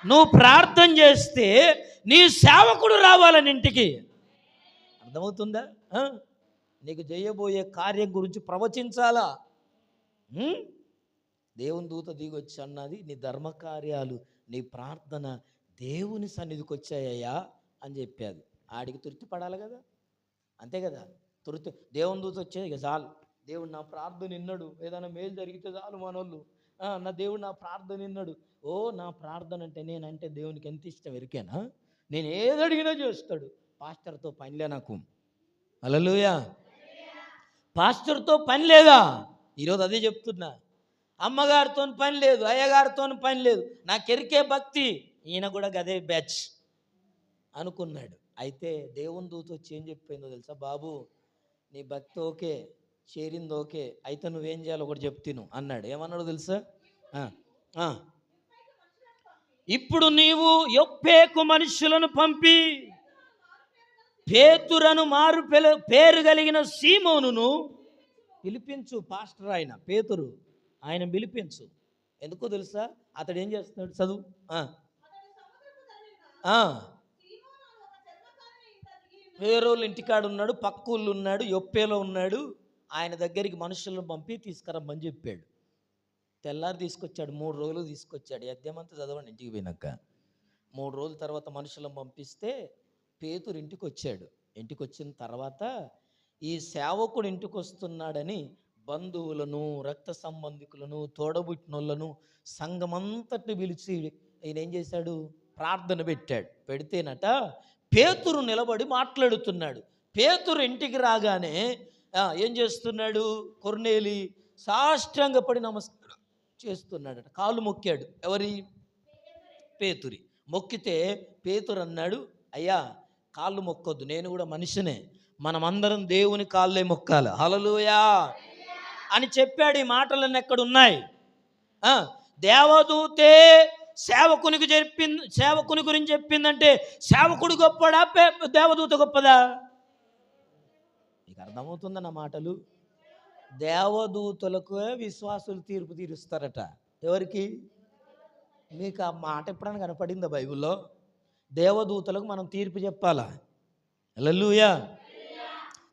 నువ్వు ప్రార్థన చేస్తే నీ సేవకుడు రావాలని ఇంటికి. అర్థమవుతుందా? నీకు చేయబోయే కార్యం గురించి ప్రవచించాలా? దేవుని దూత దిగొచ్చి అన్నది, నీ ధర్మకార్యాలు, నీ ప్రార్థన దేవుని సన్నిధికి వచ్చాయ్యా అని చెప్పాది. ఆడికి తృప్తి పడాలి కదా, అంతే కదా. తృప్తి దేవుని దూత వచ్చేది ఇక చాలు, దేవుడు నా ప్రార్థన విన్నాడు, ఏదైనా మేలు జరిగితే చాలు మనోళ్ళు, నా దేవుడు నా ప్రార్థన విన్నాడు. ఓ నా ప్రార్థన అంటే నేనంటే దేవునికి ఎంత ఇష్టం ఎరికేనా, నేను ఏది అడిగినా చేస్తాడు. పాస్టర్తో పనిలే నాకు, హల్లెలూయా. పాస్టర్తో పని లేదా, ఈరోజు అదే చెప్తున్నా. అమ్మగారితో పని లేదు, అయ్యగారితో పని లేదు, నాకెరికే భక్తి. ఈయన కూడా గదే బ్యాచ్ అనుకున్నాడు. అయితే దేవుని దూత వచ్చి ఏం చెప్పిందో తెలుసా, బాబు నీ భక్తి ఓకే, చేరింది ఓకే, అయితే నువ్వేం చేయాలో ఒకటి చెప్తాను అన్నాడు. ఏమన్నాడు తెలుసా, ఇప్పుడు నీవు యొప్పేకు మనుషులను పంపి పేతురను మారు పేరు కలిగిన సీమోనును పిలిపించు. పాస్టర్ ఆయన పేతురు, ఆయన పిలిపించు. ఎందుకో తెలుసా, అతడు ఏం చేస్తున్నాడు, చదువు. వేరేళ్ళు ఇంటికాడు ఉన్నాడు, పక్క ఊళ్ళు ఉన్నాడు, యొప్పేలో ఉన్నాడు. ఆయన దగ్గరికి మనుషులను పంపి తీసుకురమ్మని చెప్పాడు. తెల్లారి తీసుకొచ్చాడు, 3 రోజులు తీసుకొచ్చాడు. అధ్యాయమంతా చదవండి ఇంటికి పోయినాక. 3 రోజుల తర్వాత మనుషులను పంపిస్తే పేతురు ఇంటికి వచ్చాడు. ఇంటికి వచ్చిన తర్వాత ఈ సేవకుడు ఇంటికి వస్తున్నాడని బంధువులను, రక్త సంబంధికులను, తోడబుట్టినోళ్ళను, సంఘమంతటిని పిలిచి ఈయన ఏం చేశాడు, ప్రార్థన పెట్టాడు. పెడితేనట పేతురు నిలబడి మాట్లాడుతున్నాడు. పేతురు ఇంటికి రాగానే ఏం చేస్తున్నాడు, కొర్నేలి సాష్టాంగపడి నమస్కారం చేస్తున్నాడట, కాళ్ళు మొక్కాడు. ఎవరి, పేతురి. మొక్కితే పేతురు అన్నాడు, అయ్యా కాళ్ళు మొక్కొద్దు, నేను కూడా మనిషినే, మనమందరం దేవుని కాళ్ళే మొక్కాలి, హల్లెలూయా అని చెప్పాడు. ఈ మాటలన్నీ ఎక్కడున్నాయి, దేవదూతే సేవకుని గురించి చెప్పిందంటే సేవకుడు గొప్పడా, దేవదూత గొప్పదా? మీకు అర్థమవుతుందన్న మాటలు. దేవదూతలకు విశ్వాసులు తీర్పు తీరుస్తారట. ఎవరికి? మీకు ఆ మాట ఎప్పుడైనా కనపడిందా బైబిల్లో? దేవదూతలకు మనం తీర్పు చెప్పాలా, హల్లెలూయా.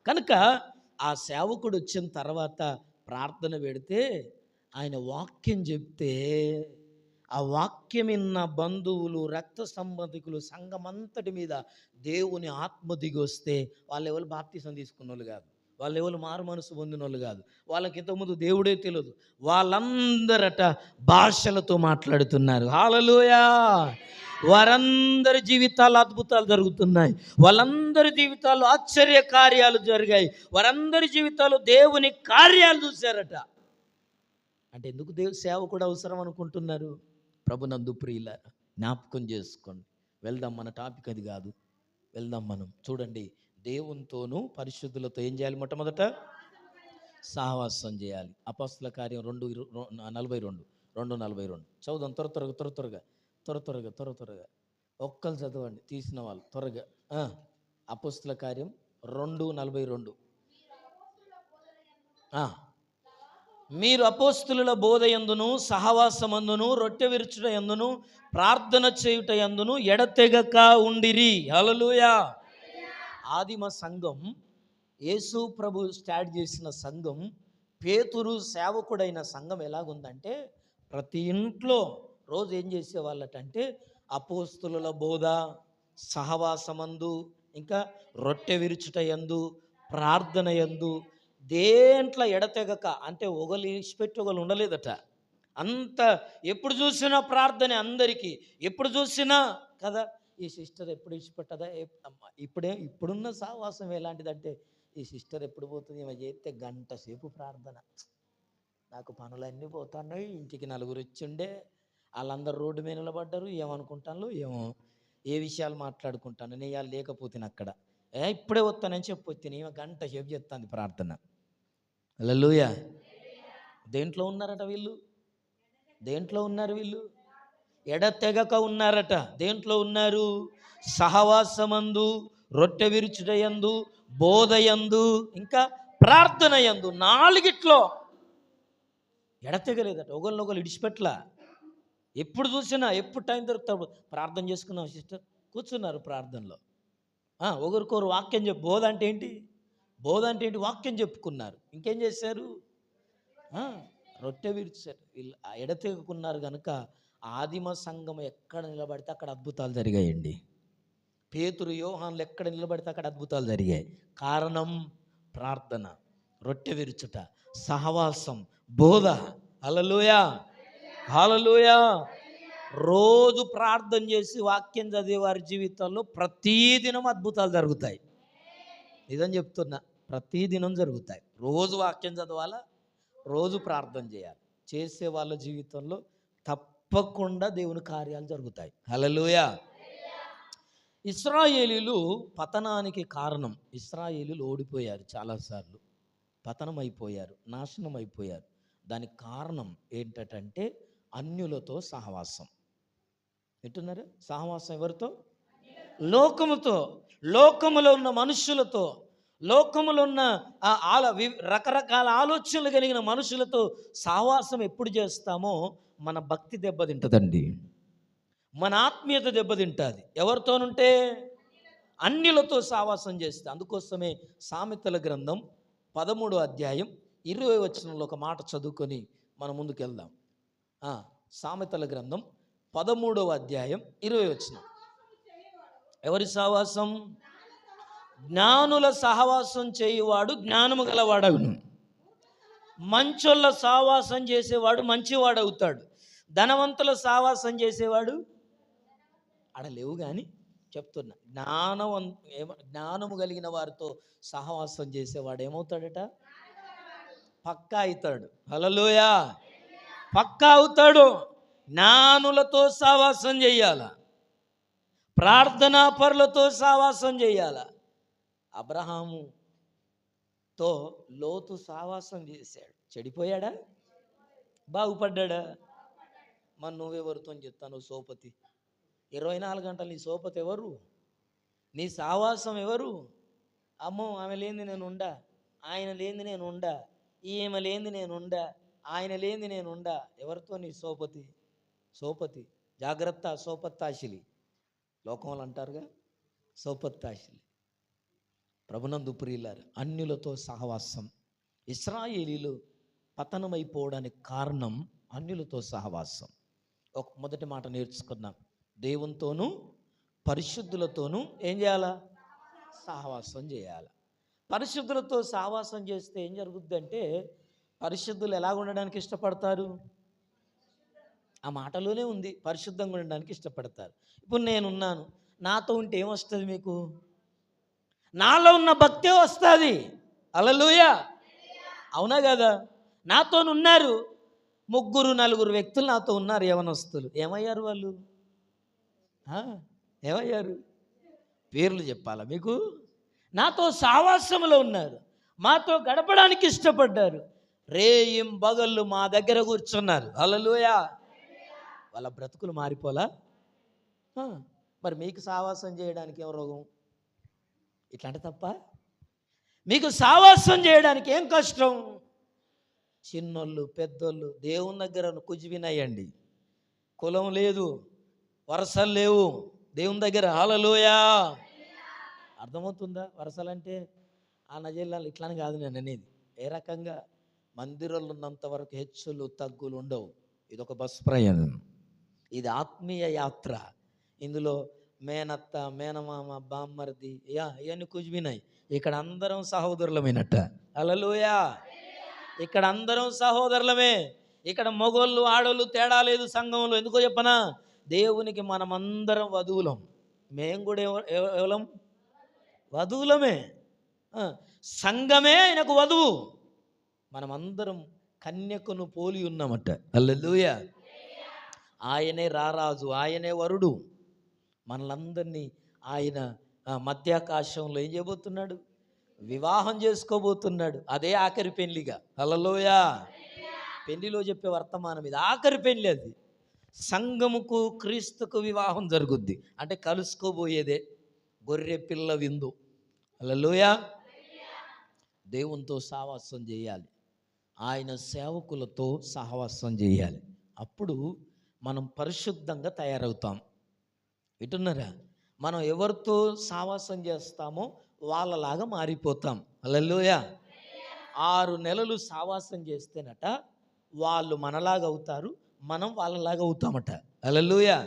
కనుక ఆ సేవకుడు వచ్చిన తర్వాత ప్రార్థన పెడితే ఆయన వాక్యం చెప్తే ఆ వాక్యం విన్న బంధువులు, రక్త సంబంధికులు, సంఘమంతటి మీద దేవుని ఆత్మ దిగి వస్తే వాళ్ళు ఎవరు బాప్తిసం తీసుకున్న వాళ్ళు కాదు, వాళ్ళు ఎవరు మారు మనసు పొందిన వాళ్ళు కాదు, వాళ్ళకి ఇంతకుముందు దేవుడే తెలియదు. వాళ్ళందరట భాషలతో మాట్లాడుతున్నారు, హల్లెలూయా. వారందరి జీవితాలు అద్భుతాలు జరుగుతున్నాయి, వాళ్ళందరి జీవితాల్లో ఆశ్చర్య కార్యాలు జరిగాయి, వారందరి జీవితాల్లో దేవుని కార్యాలు చూశారట. అంటే ఎందుకు సేవకుడు అవసరం అనుకుంటున్నారు? ప్రభునందు ప్రియులారా జ్ఞాపకం చేసుకోండి. వెళ్దాం, మన టాపిక్ అది కాదు, వెళ్దాం మనం. చూడండి, దేవునితోనూ పరిశుద్ధులతో ఏం చేయాలి? మొట్టమొదట సహవాసం చేయాలి. అపొస్తలుల కార్యం 2:42 చదువుదాం, త్వరగా ఒక్కరు చదవండి, తీసిన వాళ్ళు త్వరగా. అపొస్తలుల కార్యం 2:42. మీరు అపోస్తుల బోధయందును, సహవాసమందును, రొట్టె విరుచుట యందును, ప్రార్థన చేయుట యందును ఎడతెగక ఉండిరి, హల్లెలూయా. ఆదిమ సంఘం, యేసు ప్రభు స్టార్ట్ చేసిన సంఘం, పేతురు సేవకుడైన సంఘం ఎలాగుందంటే, ప్రతి ఇంట్లో రోజు ఏం చేసేవాళ్ళటంటే అపోస్తుల బోధ, సహవాసమందు, ఇంకా రొట్టె విరుచుట యందు, ప్రార్థన యందు, దేంట్లో ఎడతెగక, అంటే ఒకళ్ళు ఇచ్చిపెట్టి ఒకళ్ళు ఉండలేదట. అంత ఎప్పుడు చూసినా ప్రార్థన అందరికీ, ఎప్పుడు చూసినా కదా. ఈ సిస్టర్ ఎప్పుడు ఇచ్చిపెట్టదా, ఇప్పుడున్న సహవాసం ఎలాంటిదంటే, ఈ సిస్టర్ ఎప్పుడు పోతుంది, ఏమో చేస్తే గంట సేపు ప్రార్థన. నాకు పనులన్నీ పోతున్నాయి, ఇంటికి 4 వచ్చిండే, వాళ్ళందరూ రోడ్డు మీద నిలబడ్డారు, ఏమనుకుంటాను ఏమో, ఏ విషయాలు మాట్లాడుకుంటాను, నేను ఇవాళ లేకపోతే అక్కడ ఇప్పుడే వస్తానని చెప్పొచ్చాను, ఏమో గంట సేపు చెప్తాను ప్రార్థన, హల్లెలూయా. దేంట్లో ఉన్నారట వీళ్ళు? దేంట్లో ఉన్నారు వీళ్ళు? ఎడతెగక ఉన్నారట. దేంట్లో ఉన్నారు? సహవాసమందు, రొట్టె విరుచుటయందు, బోధయందు, ఇంకా ప్రార్థన యందు, 4 ఎడతెగలేదట. ఒకరినొకరు ఇడిచిపెట్ల. ఎప్పుడు చూసినా, ఎప్పుడు టైం దొరుకుతాడు ప్రార్థన చేసుకున్నాం సిస్టర్, కూర్చున్నారు ప్రార్థనలో. ఒకరికొకరు వాక్యం బోధ అంటే ఏంటి? వాక్యం చెప్పుకున్నారు. ఇంకేం చేశారు? రొట్టె విరిచారు. వీళ్ళు ఎడతెగుకున్నారు కనుక ఆదిమ సంఘం ఎక్కడ నిలబడితే అక్కడ అద్భుతాలు జరిగాయండి. పేతురు యోహాన్లు ఎక్కడ నిలబడితే అక్కడ అద్భుతాలు జరిగాయి. కారణం ప్రార్థన, రొట్టె విరుచుట, సహవాసం, బోధ. హల్లెలూయా, హల్లెలూయా. రోజు ప్రార్థన చేసి వాక్యం చదివే వారి జీవితాల్లో ప్రతిదినం అద్భుతాలు జరుగుతాయి. నిజం చెప్తున్నా, ప్రతిదినం జరుగుతాయి. రోజు వాక్యం చదవాలా, రోజు ప్రార్థన చేయాలి. చేసే వాళ్ళ జీవితంలో తప్పకుండా దేవుని కార్యాలు జరుగుతాయి. హల్లెలూయా. ఇశ్రాయేలీలు పతనానికి కారణం, ఇశ్రాయేలీలు ఓడిపోయారు, చాలాసార్లు పతనం అయిపోయారు, నాశనం అయిపోయారు. దానికి కారణం ఏంటంటే అన్యులతో సహవాసం. వింటున్నారా? సహవాసం ఎవరితో? లోకముతో, లోకములో ఉన్న మనుషులతో, లోకములో ఉన్న రకరకాల ఆలోచనలు కలిగిన మనుషులతో సహవాసం ఎప్పుడు చేస్తామో మన భక్తి దెబ్బతింటుందండి, మన ఆత్మీయత దెబ్బతింటుంది. ఎవరితోనుంటే? అన్యులతో సహవాసం చేస్తే. అందుకోసమే సామెతల గ్రంథం 13వ అధ్యాయం 20వ వచనంలో ఒక మాట చదువుకొని మనం ముందుకు వెళ్దాం. సామెతల గ్రంథం 13వ అధ్యాయం 20వ వచనం. ఎవరి సహవాసం? జ్ఞానుల సహవాసం చేయువాడు జ్ఞానము గలవాడగును. మంచోళ్ళ సహవాసం చేసేవాడు మంచివాడు అవుతాడు. ధనవంతుల సహవాసం చేసేవాడు అడలేవు. కానీ చెప్తున్నా, జ్ఞానము కలిగిన వారితో సహవాసం చేసేవాడు ఏమవుతాడట? పక్కా అవుతాడు. హల్లెలూయా, పక్కా అవుతాడు. జ్ఞానులతో సహవాసం చేయాల, ప్రార్థనా పరులతో సహవాసం చేయాల. అబ్రహాముతో లోతు సహవాసం చేశాడు. చెడిపోయాడా? బాగుపడ్డా? మరి నువ్వెవరితో చెప్తాను? సోపతి. 24 గంటలు నీ సోపతి ఎవరు? నీ సహవాసం ఎవరు? అమ్మో, ఆమె లేనిది నేను ఉండా, ఆయన లేనిది నేను ఉండా, ఈమె లేనిది నేను ఉండా, ఆయన లేనిది నేను ఉండా. ఎవరితో నీ సోపతి? సోపతి. జాగ్రత్త, సోపత్తాశిలి. లోకంలో అంటారుగా సోపత్తాశిలి. ప్రభునందు ప్రియులారా, అన్యులతో సహవాసం. ఇశ్రాయేలీలు పతనమైపోవడానికి కారణం అన్యులతో సహవాసం. ఒక మొదటి మాట నేర్చుకున్నాం, దేవునితోనూ పరిశుద్ధులతోనూ ఏం చేయాలా? సహవాసం చేయాలి. పరిశుద్ధులతో సహవాసం చేస్తే ఏం జరుగుద్దంటే, పరిశుద్ధులు ఎలా ఉండడానికి ఇష్టపడతారు? ఆ మాటలోనే ఉంది, పరిశుద్ధంగా ఉండడానికి ఇష్టపడతారు. ఇప్పుడు నేనున్నాను, నాతో ఉంటే ఏమొస్తుంది? మీకు నాలో ఉన్న భక్తే వస్తుంది. హల్లెలూయా, అవునా కదా? నాతోనున్నారు, 3-4 వ్యక్తులు నాతో ఉన్నారు, యవనస్తులు. ఏమయ్యారు వాళ్ళు? ఏమయ్యారు? పేర్లు చెప్పాలా మీకు? నాతో సహవాసంలో ఉన్నారు, మాతో గడపడానికి ఇష్టపడ్డారు, రేయిం బగళ్ళు మా దగ్గర కూర్చున్నారు. హల్లెలూయా. వాళ్ళ బ్రతుకులు మారిపోలా? మరి మీకు సహవాసం చేయడానికి ఏం రోగం? ఇట్లాంటి తప్ప? మీకు సహవాసం చేయడానికి ఏం కష్టం? చిన్నోళ్ళు పెద్దోళ్ళు దేవుని దగ్గర కుజివినయ్యండి. కులం లేదు, వరసలు లేవు దేవుని దగ్గర. హల్లెలూయా. అర్థమవుతుందా? వరసలంటే ఆ నజేళ్ళలో ఇట్లాని కాదు నేను అనేది. ఏ రకంగా మందిరంలో ఉన్నంత వరకు హెచ్చులు తగ్గులు ఉండవు. ఇదొక బస్ ప్రయాణం, ఇది ఆత్మీయ యాత్ర. ఇందులో మేనత్త, మేనమామ, బామ్మర్ది ఇవన్నీ కుజివినాయి. ఇక్కడ అందరం సహోదరులమైనట్ట. హల్లెలూయా. ఇక్కడ అందరం సహోదరులమే. ఇక్కడ మగోళ్ళు ఆడోళ్ళు తేడా లేదు సంఘంలో. ఎందుకో చెప్పనా? దేవునికి మనమందరం వధువులం. మేము కూడా ఎవలం? వధువులమే. సంఘమే ఆయనకు వధువు. మనమందరం కన్యకను పోలి ఉన్నామట. హల్లెలూయా. ఆయనే రారాజు, ఆయనే వరుడు. మనలందరినీ ఆయన మధ్యాకాశంలో ఏం చేయబోతున్నాడు? వివాహం చేసుకోబోతున్నాడు. అదే ఆఖరి పెళ్లిగా. హల్లెలూయా. పెళ్లిలో చెప్పే వర్తమానం ఇది, ఆఖరి పెళ్లి. అది సంఘముకు క్రీస్తుకు వివాహం జరుగుద్ది. అంటే కలుసుకోబోయేదే గొర్రె పిల్ల విందు. హల్లెలూయా. దేవునితో సహవాసం చేయాలి, ఆయన సేవకులతో సహవాసం చేయాలి. అప్పుడు మనం పరిశుద్ధంగా తయారవుతాం. వింటున్నారా? మనం ఎవరితో సహవాసం చేస్తామో వాళ్ళలాగా మారిపోతాం. హల్లెలూయా. 6 నెలలు సహవాసం చేస్తేనట వాళ్ళు మనలాగా అవుతారు, మనం వాళ్ళలాగా అవుతామట. హల్లెలూయా.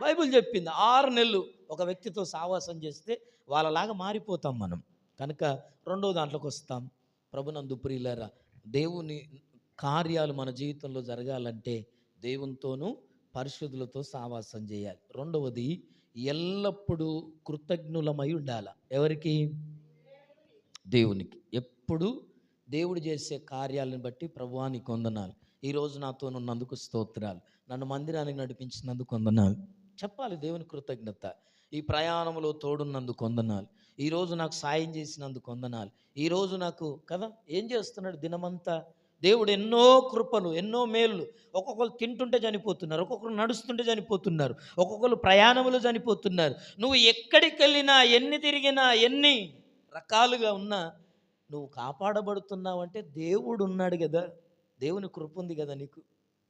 బైబిల్ చెప్పింది 6 నెలలు ఒక వ్యక్తితో సావాసం చేస్తే వాళ్ళలాగా మారిపోతాం మనం. కనుక రెండో దాంట్లోకి వస్తాం. ప్రభునందు ప్రియులారా, దేవుని కార్యాలు మన జీవితంలో జరగాలంటే దేవునితోనూ పరిశుద్ధులతో సావాసం చేయాలి. రెండవది, ఎల్లప్పుడూ కృతజ్ఞులమై ఉండాలి. ఎవరికి? దేవునికి. ఎప్పుడు దేవుడు చేసే కార్యాలను బట్టి ప్రభువా నీకు వందనాలు, ఈరోజు నాతో ఉన్నందుకు స్తోత్రాలు, నన్ను మందిరానికి నడిపించినందుకు వందనాలు చెప్పాలి. దేవుని కృతజ్ఞత. ఈ ప్రయాణంలో తోడున్నందుకు వందనాలు, ఈరోజు నాకు సాయం చేసినందుకు వందనాలు, ఈరోజు నాకు కదా ఏం చేస్తున్నాడు దినమంతా దేవుడు ఎన్నో కృపలు, ఎన్నో మేలు. ఒక్కొక్కరు తింటుంటే చనిపోతున్నారు, ఒక్కొక్కరు నడుస్తుంటే చనిపోతున్నారు, ఒక్కొక్కరు ప్రయాణములు చనిపోతున్నారు. నువ్వు ఎక్కడికి వెళ్ళినా, ఎన్ని తిరిగినా, ఎన్ని రకాలుగా ఉన్నా నువ్వు కాపాడబడుతున్నావంటే దేవుడు ఉన్నాడు కదా, దేవుని కృప ఉంది కదా నీకు,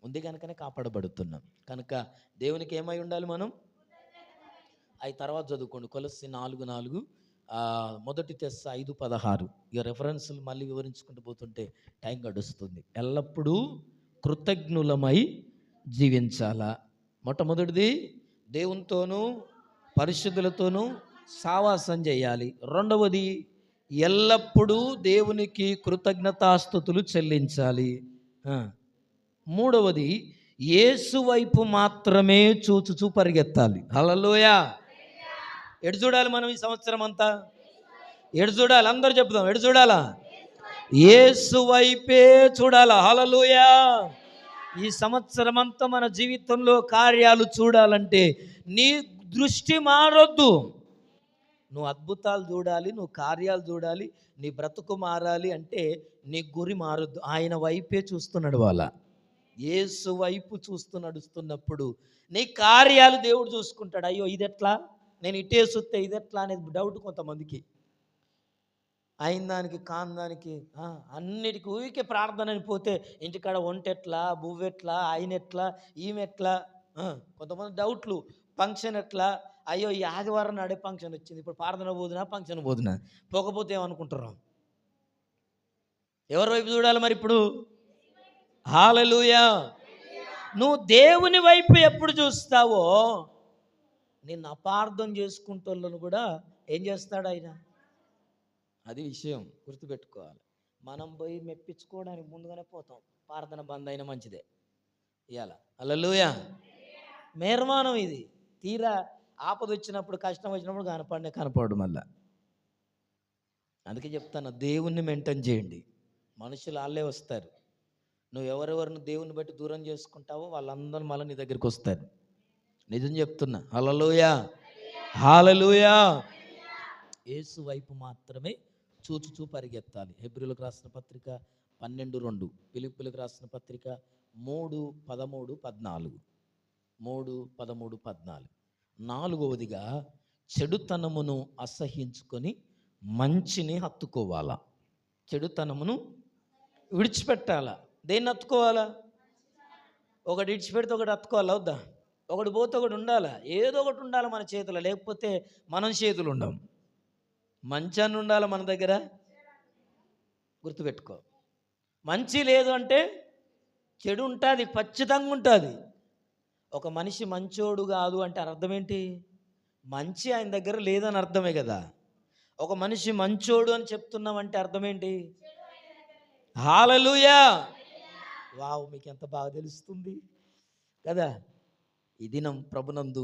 ఉంది కనుకనే కాపాడబడుతున్నాం. కనుక దేవునికి ఏమై ఉండాలి మనం? అవి తర్వాత చదువుకోండి. కొలస్సీ 4:4, మొదటి తెస్స 5:16. ఇక రెఫరెన్స్లు మళ్ళీ వివరించుకుంటూ పోతుంటే టైం గడుస్తుంది. ఎల్లప్పుడూ కృతజ్ఞులమై జీవించాలా. మొట్టమొదటిది దేవునితోనూ పరిశుద్ధులతోనూ సావాసం చేయాలి. రెండవది, ఎల్లప్పుడూ దేవునికి కృతజ్ఞతాస్తుతులు చెల్లించాలి. మూడవది, యేసు వైపు మాత్రమే చూచుచూ పరిగెత్తాలి. హల్లెలూయా. ఎటు చూడాలి మనం ఈ సంవత్సరం అంతా? ఎటు చూడాలి? అందరూ చెప్దాం, ఎటు చూడాలా? యేసు వైపే చూడాలా. హల్లెలూయా. ఈ సంవత్సరం అంతా మన జీవితంలో కార్యాలు చూడాలంటే నీ దృష్టి మారొద్దు. నువ్వు అద్భుతాలు చూడాలి, నువ్వు కార్యాలు చూడాలి, నీ బ్రతుకు మారాలి అంటే నీ గురి మారొద్దు. ఆయన వైపే చూస్తూ నడవాలా. యేసు వైపు చూస్తూ నడుస్తున్నప్పుడు నీ కార్యాలు దేవుడు చూసుకుంటాడు. అయ్యో ఇది ఎట్లా, నేను ఇటే చూస్తే ఇది ఎట్లా అనేది డౌట్ కొంతమందికి. అయిన దానికి కాని దానికి అన్నిటికీ ఊరికే ప్రార్థన అని పోతే ఇంటికాడ ఒంటెట్లా, బువ్వెట్లా, ఆయన ఎట్లా, ఈమె ఎట్లా, కొంతమంది డౌట్లు. ఫంక్షన్ ఎట్లా, అయ్యో ఈ ఆదివారం నాడే ఫంక్షన్ వచ్చింది, ఇప్పుడు ప్రార్థన పోదునా ఫంక్షన్ పోదునా, పోకపోతే ఏమనుకుంటారు? ఎవరి వైపు చూడాలి మరి ఇప్పుడు? హల్లెలూయా. నువ్వు దేవుని వైపు ఎప్పుడు చూస్తావో నిన్ను అపార్థం చేసుకుంటోళ్ళను కూడా ఏం చేస్తాడు ఆయన? అది విషయం గుర్తుపెట్టుకోవాలి. మనం పోయి మెప్పించుకోవడానికి ముందుగానే పోతాం. ప్రార్థన బంద్ అయినా మంచిదే ఇవాళ. హల్లెలూయా. మేర్మానం ఇది. తీరా ఆపద వచ్చినప్పుడు, కష్టం వచ్చినప్పుడు కనపడు మళ్ళా. అందుకే చెప్తాను, దేవుణ్ణి మెయింటైన్ చేయండి. మనుషులు వాళ్ళే వస్తారు. నువ్వు ఎవరెవరిని దేవుని బట్టి దూరం చేసుకుంటావో వాళ్ళందరూ మళ్ళీ నీ దగ్గరికి వస్తారు. నిజం చెప్తున్నా. హల్లెలూయా. హల్లెలూయా. యేసు వైపు మాత్రమే చూచుచూ పరిగెత్తాలి. హెబ్రీయులకు రాసిన పత్రిక 12:2, ఫిలిప్పీయులకు రాసిన పత్రిక 3:13-14. 3:13-14. నాలుగవదిగా, చెడుతనమును అసహించుకొని మంచిని హత్తుకోవాలా. చెడుతనమును విడిచిపెట్టాలా. దేన్ని హత్తుకోవాలా? ఒకటి విడిచిపెడితే ఒకటి హత్తుకోవాలా వద్దా? ఒకటి పోతే ఒకటి ఉండాలా. ఏదో ఒకటి ఉండాలి మన చేతిలో, లేకపోతే మనం చేతులు ఉండం. మంచి అని ఉండాలి మన దగ్గర. గుర్తుపెట్టుకో. మంచి లేదు అంటే చెడు ఉంటుంది, ఖచ్చితంగా ఉంటుంది. ఒక మనిషి మంచోడు కాదు అంటే అర్థం ఏంటి? మంచి ఆయన దగ్గర లేదని అర్థమే కదా. ఒక మనిషి మంచోడు అని చెప్తున్నామంటే అర్థం ఏంటి? హల్లెలూయా. వావ్, మీకు ఎంత బాగా తెలుస్తుంది కదా. ఈ దినం ప్రభునందు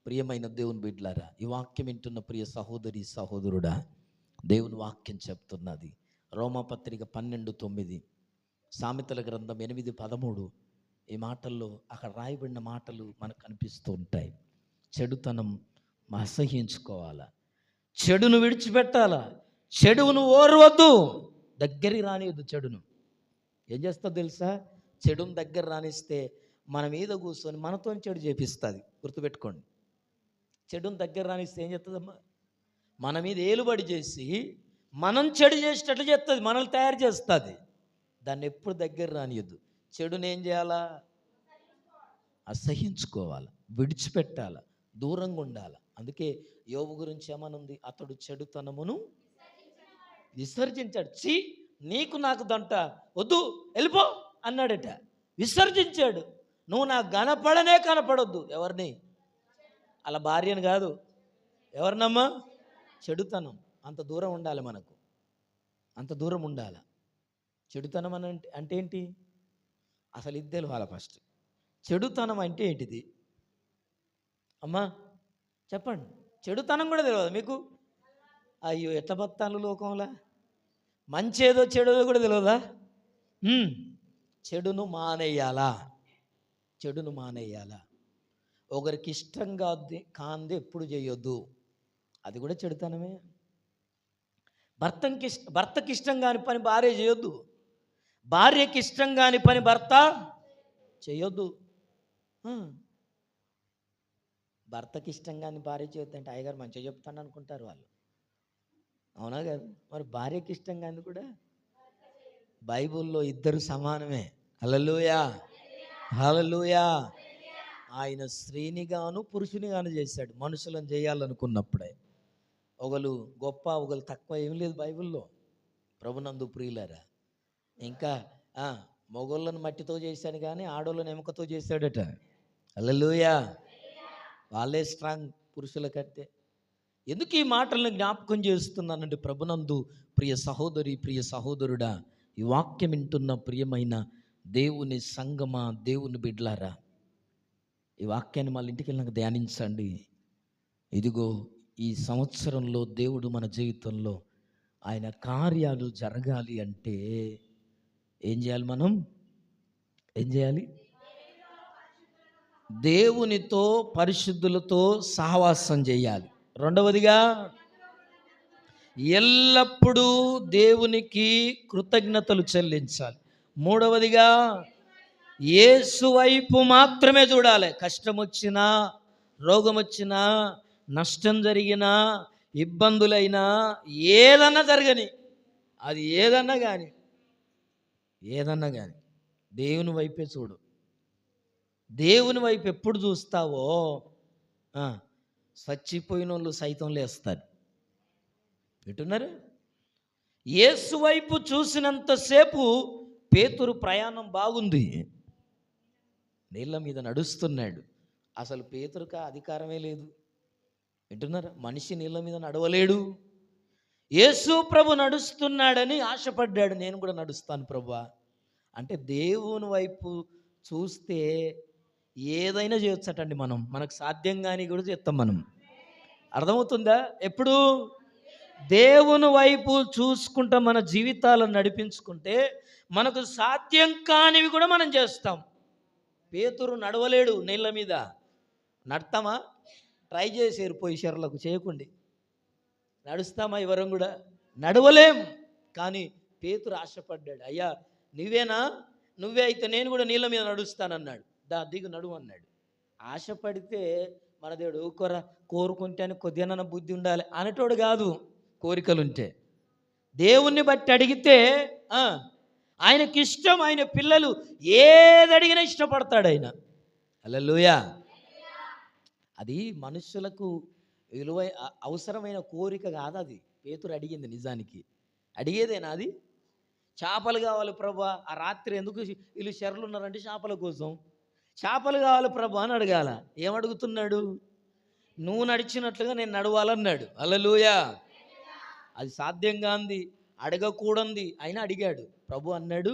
ప్రియమైన దేవుని బిడ్డలారా, ఈ వాక్యం వింటున్న ప్రియ సహోదరి సహోదరుడా, దేవుని వాక్యం చెప్తున్నది. రోమాపత్రిక 12:9, సామెతల గ్రంథం 8:13. ఈ మాటల్లో అక్కడ రాయబడిన మాటలు మనకు కనిపిస్తూ ఉంటాయి. చెడుతనం అసహ్యించుకోవాలా, చెడును విడిచిపెట్టాలా, చెడును ఓర్వద్దు, దగ్గరికి రానియద్దు. చెడును ఏం చేస్తా తెలుసా? చెడును దగ్గర రానిస్తే మన మీద కూర్చొని మనతో చెడు చేపిస్తుంది. గుర్తుపెట్టుకోండి. చెడును దగ్గర రానిస్తే ఏం చేస్తుందమ్మా? మన మీద ఏలుబడి చేసి మనం చెడు చేసేటట్లు చేస్తుంది, మనల్ని తయారు చేస్తుంది. దాన్ని ఎప్పుడు దగ్గర రానియద్దు. చెడుని ఏం చేయాలా? అసహించుకోవాలి, విడిచిపెట్టాలి, దూరంగా ఉండాలి. అందుకే యోబు గురించి ఏమనుంది? అతడు చెడుతనమును విసర్జించాడు. నీకు నాకు దంట వద్దు, వెళ్ళిపో అన్నాడట. విసర్జించాడు. నువ్వు నాకు కనపడనే కనపడొద్దు. ఎవరిని? అలా భార్యను కాదు. ఎవరినమ్మా? చెడుతనం. అంత దూరం ఉండాలి మనకు, అంత దూరం ఉండాలి. చెడుతనం అని అంటే ఏంటి? అసలు ఇది తెలవాలి ఫస్ట్. చెడుతనం అంటే ఏంటిది అమ్మా? చెప్పండి. చెడుతనం కూడా తెలియదు మీకు? అయ్యో, ఎట్లా బతాలు లోకంలో? మంచేదో చెడుదో కూడా తెలియదా? చెడును మానేయాలా? చెడును మానేయాలా? ఒకరికి ఇష్టంగా కాంది ఎప్పుడు చేయొద్దు. అది కూడా చెడుతనమే. భర్తకి ఇష్టం కాని పని భార్య చేయొద్దు. భార్యకి ఇష్టం కాని పని భర్త చేయొద్దు. భర్తకి ఇష్టం కాని భార్య చేయొద్దు అంటే అయ్యగారు మంచిగా చెప్తాను అనుకుంటారు వాళ్ళు. అవునా కాదు? మరి భార్యకి ఇష్టం కాని కూడా బైబిల్లో ఇద్దరు సమానమే. హల్లెలూయా, హల్లెలూయా. ఆయన స్త్రీని గాను పురుషుని గాను చేశాడు మనుషులను చేయాలనుకున్నప్పుడే. ఒకరు గొప్ప ఒకరు తక్కువ ఏం లేదు బైబిల్లో. ప్రభునందు ప్రియులారా, ఇంకా మొగోళ్ళను మట్టితో చేశాను కానీ ఆడోళ్ళని ఎముకతో చేశాడట. హల్లెలూయా. వాళ్ళే స్ట్రాంగ్ పురుషుల కంటే. ఎందుకు ఈ మాటలను జ్ఞాపకం చేస్తున్నానంటే, ప్రభునందు ప్రియ సహోదరి, ప్రియ సహోదరుడా, ఈ వాక్యం వింటున్న ప్రియమైన దేవుని సంగమా, దేవుని బిడ్లారా, ఈ వాక్యాన్ని మళ్ళీ ఇంటికి వెళ్ళినాక ధ్యానించండి. ఇదిగో ఈ సంవత్సరంలో దేవుడు మన జీవితంలో ఆయన కార్యాలు జరగాలి అంటే ఏం చేయాలి? మనం ఏం చేయాలి? దేవునితో, పరిశుద్ధులతో సహవాసం చేయాలి. రెండవదిగా, ఎల్లప్పుడూ దేవునికి కృతజ్ఞతలు చెల్లించాలి. మూడవదిగా, యేసు వైపు మాత్రమే చూడాలి. కష్టం వచ్చినా, రోగం వచ్చినా, నష్టం జరిగినా, ఇబ్బందులైనా, ఏదన్నా జరగని, అది ఏదన్నా కానీ దేవుని వైపే చూడు. దేవుని వైపు ఎప్పుడు చూస్తావో చచ్చిపోయిన వాళ్ళు సైతం లేస్తారు. వింటున్నారు? యేసు వైపు చూసినంతసేపు పేతురు ప్రయాణం బాగుంది, నీళ్ళ మీద నడుస్తున్నాడు. అసలు పేతురుకు అధికారమే లేదు. వింటున్నారా? మనిషి నీళ్ళ మీద నడవలేడు. యేసు ప్రభు నడుస్తున్నాడని ఆశపడ్డాడు. నేను కూడా నడుస్తాను ప్రభువా అంటే, దేవుని వైపు చూస్తే ఏదైనా చేయొచ్చటండి. మనకు సాధ్యం కానీ కూడా చేస్తాం మనం. అర్థమవుతుందా? ఎప్పుడు దేవుని వైపు చూసుకుంటా మన జీవితాలను నడిపించుకుంటే మనకు సాధ్యం కానివి కూడా మనం చేస్తాం. పేతురు నడవలేడు నీళ్ళ మీద. నడతామా? ట్రై చేసేరు పోయి చెర్లకు చేయకుండి. నడుస్తామా? ఎవరం కూడా నడవలేం. కానీ పేతురు ఆశపడ్డాడు. అయ్యా నువ్వేనా? నువ్వే అయితే నేను కూడా నీళ్ళ మీద నడుస్తానన్నాడు. దిగు నడువు అన్నాడు. ఆశపడితే మన దేవుడు కోరుకుంటే కొద్దిగా బుద్ధి ఉండాలి అనేటోడు కాదు. కోరికలుంటే దేవుణ్ణి బట్టి అడిగితే ఆయనకి ఇష్టం. ఆయన పిల్లలు ఏది అడిగినా ఇష్టపడతాడు ఆయన. హల్లెలూయా. అది మనుషులకు అవసరమైన కోరిక కాదు. అది పేతురు అడిగింది. నిజానికి అడిగేదేనా అది? చేపలు కావాలి ప్రభా. ఆ రాత్రి ఎందుకు వీళ్ళు చెరలు ఉన్నారంటే చేపల కోసం. చేపలు కావాలి ప్రభా అని అడగాల. ఏమడుగుతున్నాడు? నువ్వు నడిచినట్లుగా నేను నడవాలన్నాడు. హల్లెలూయా. అది సాధ్యం కాంది, అడగకూడంది, అయినా అడిగాడు. ప్రభు అన్నాడు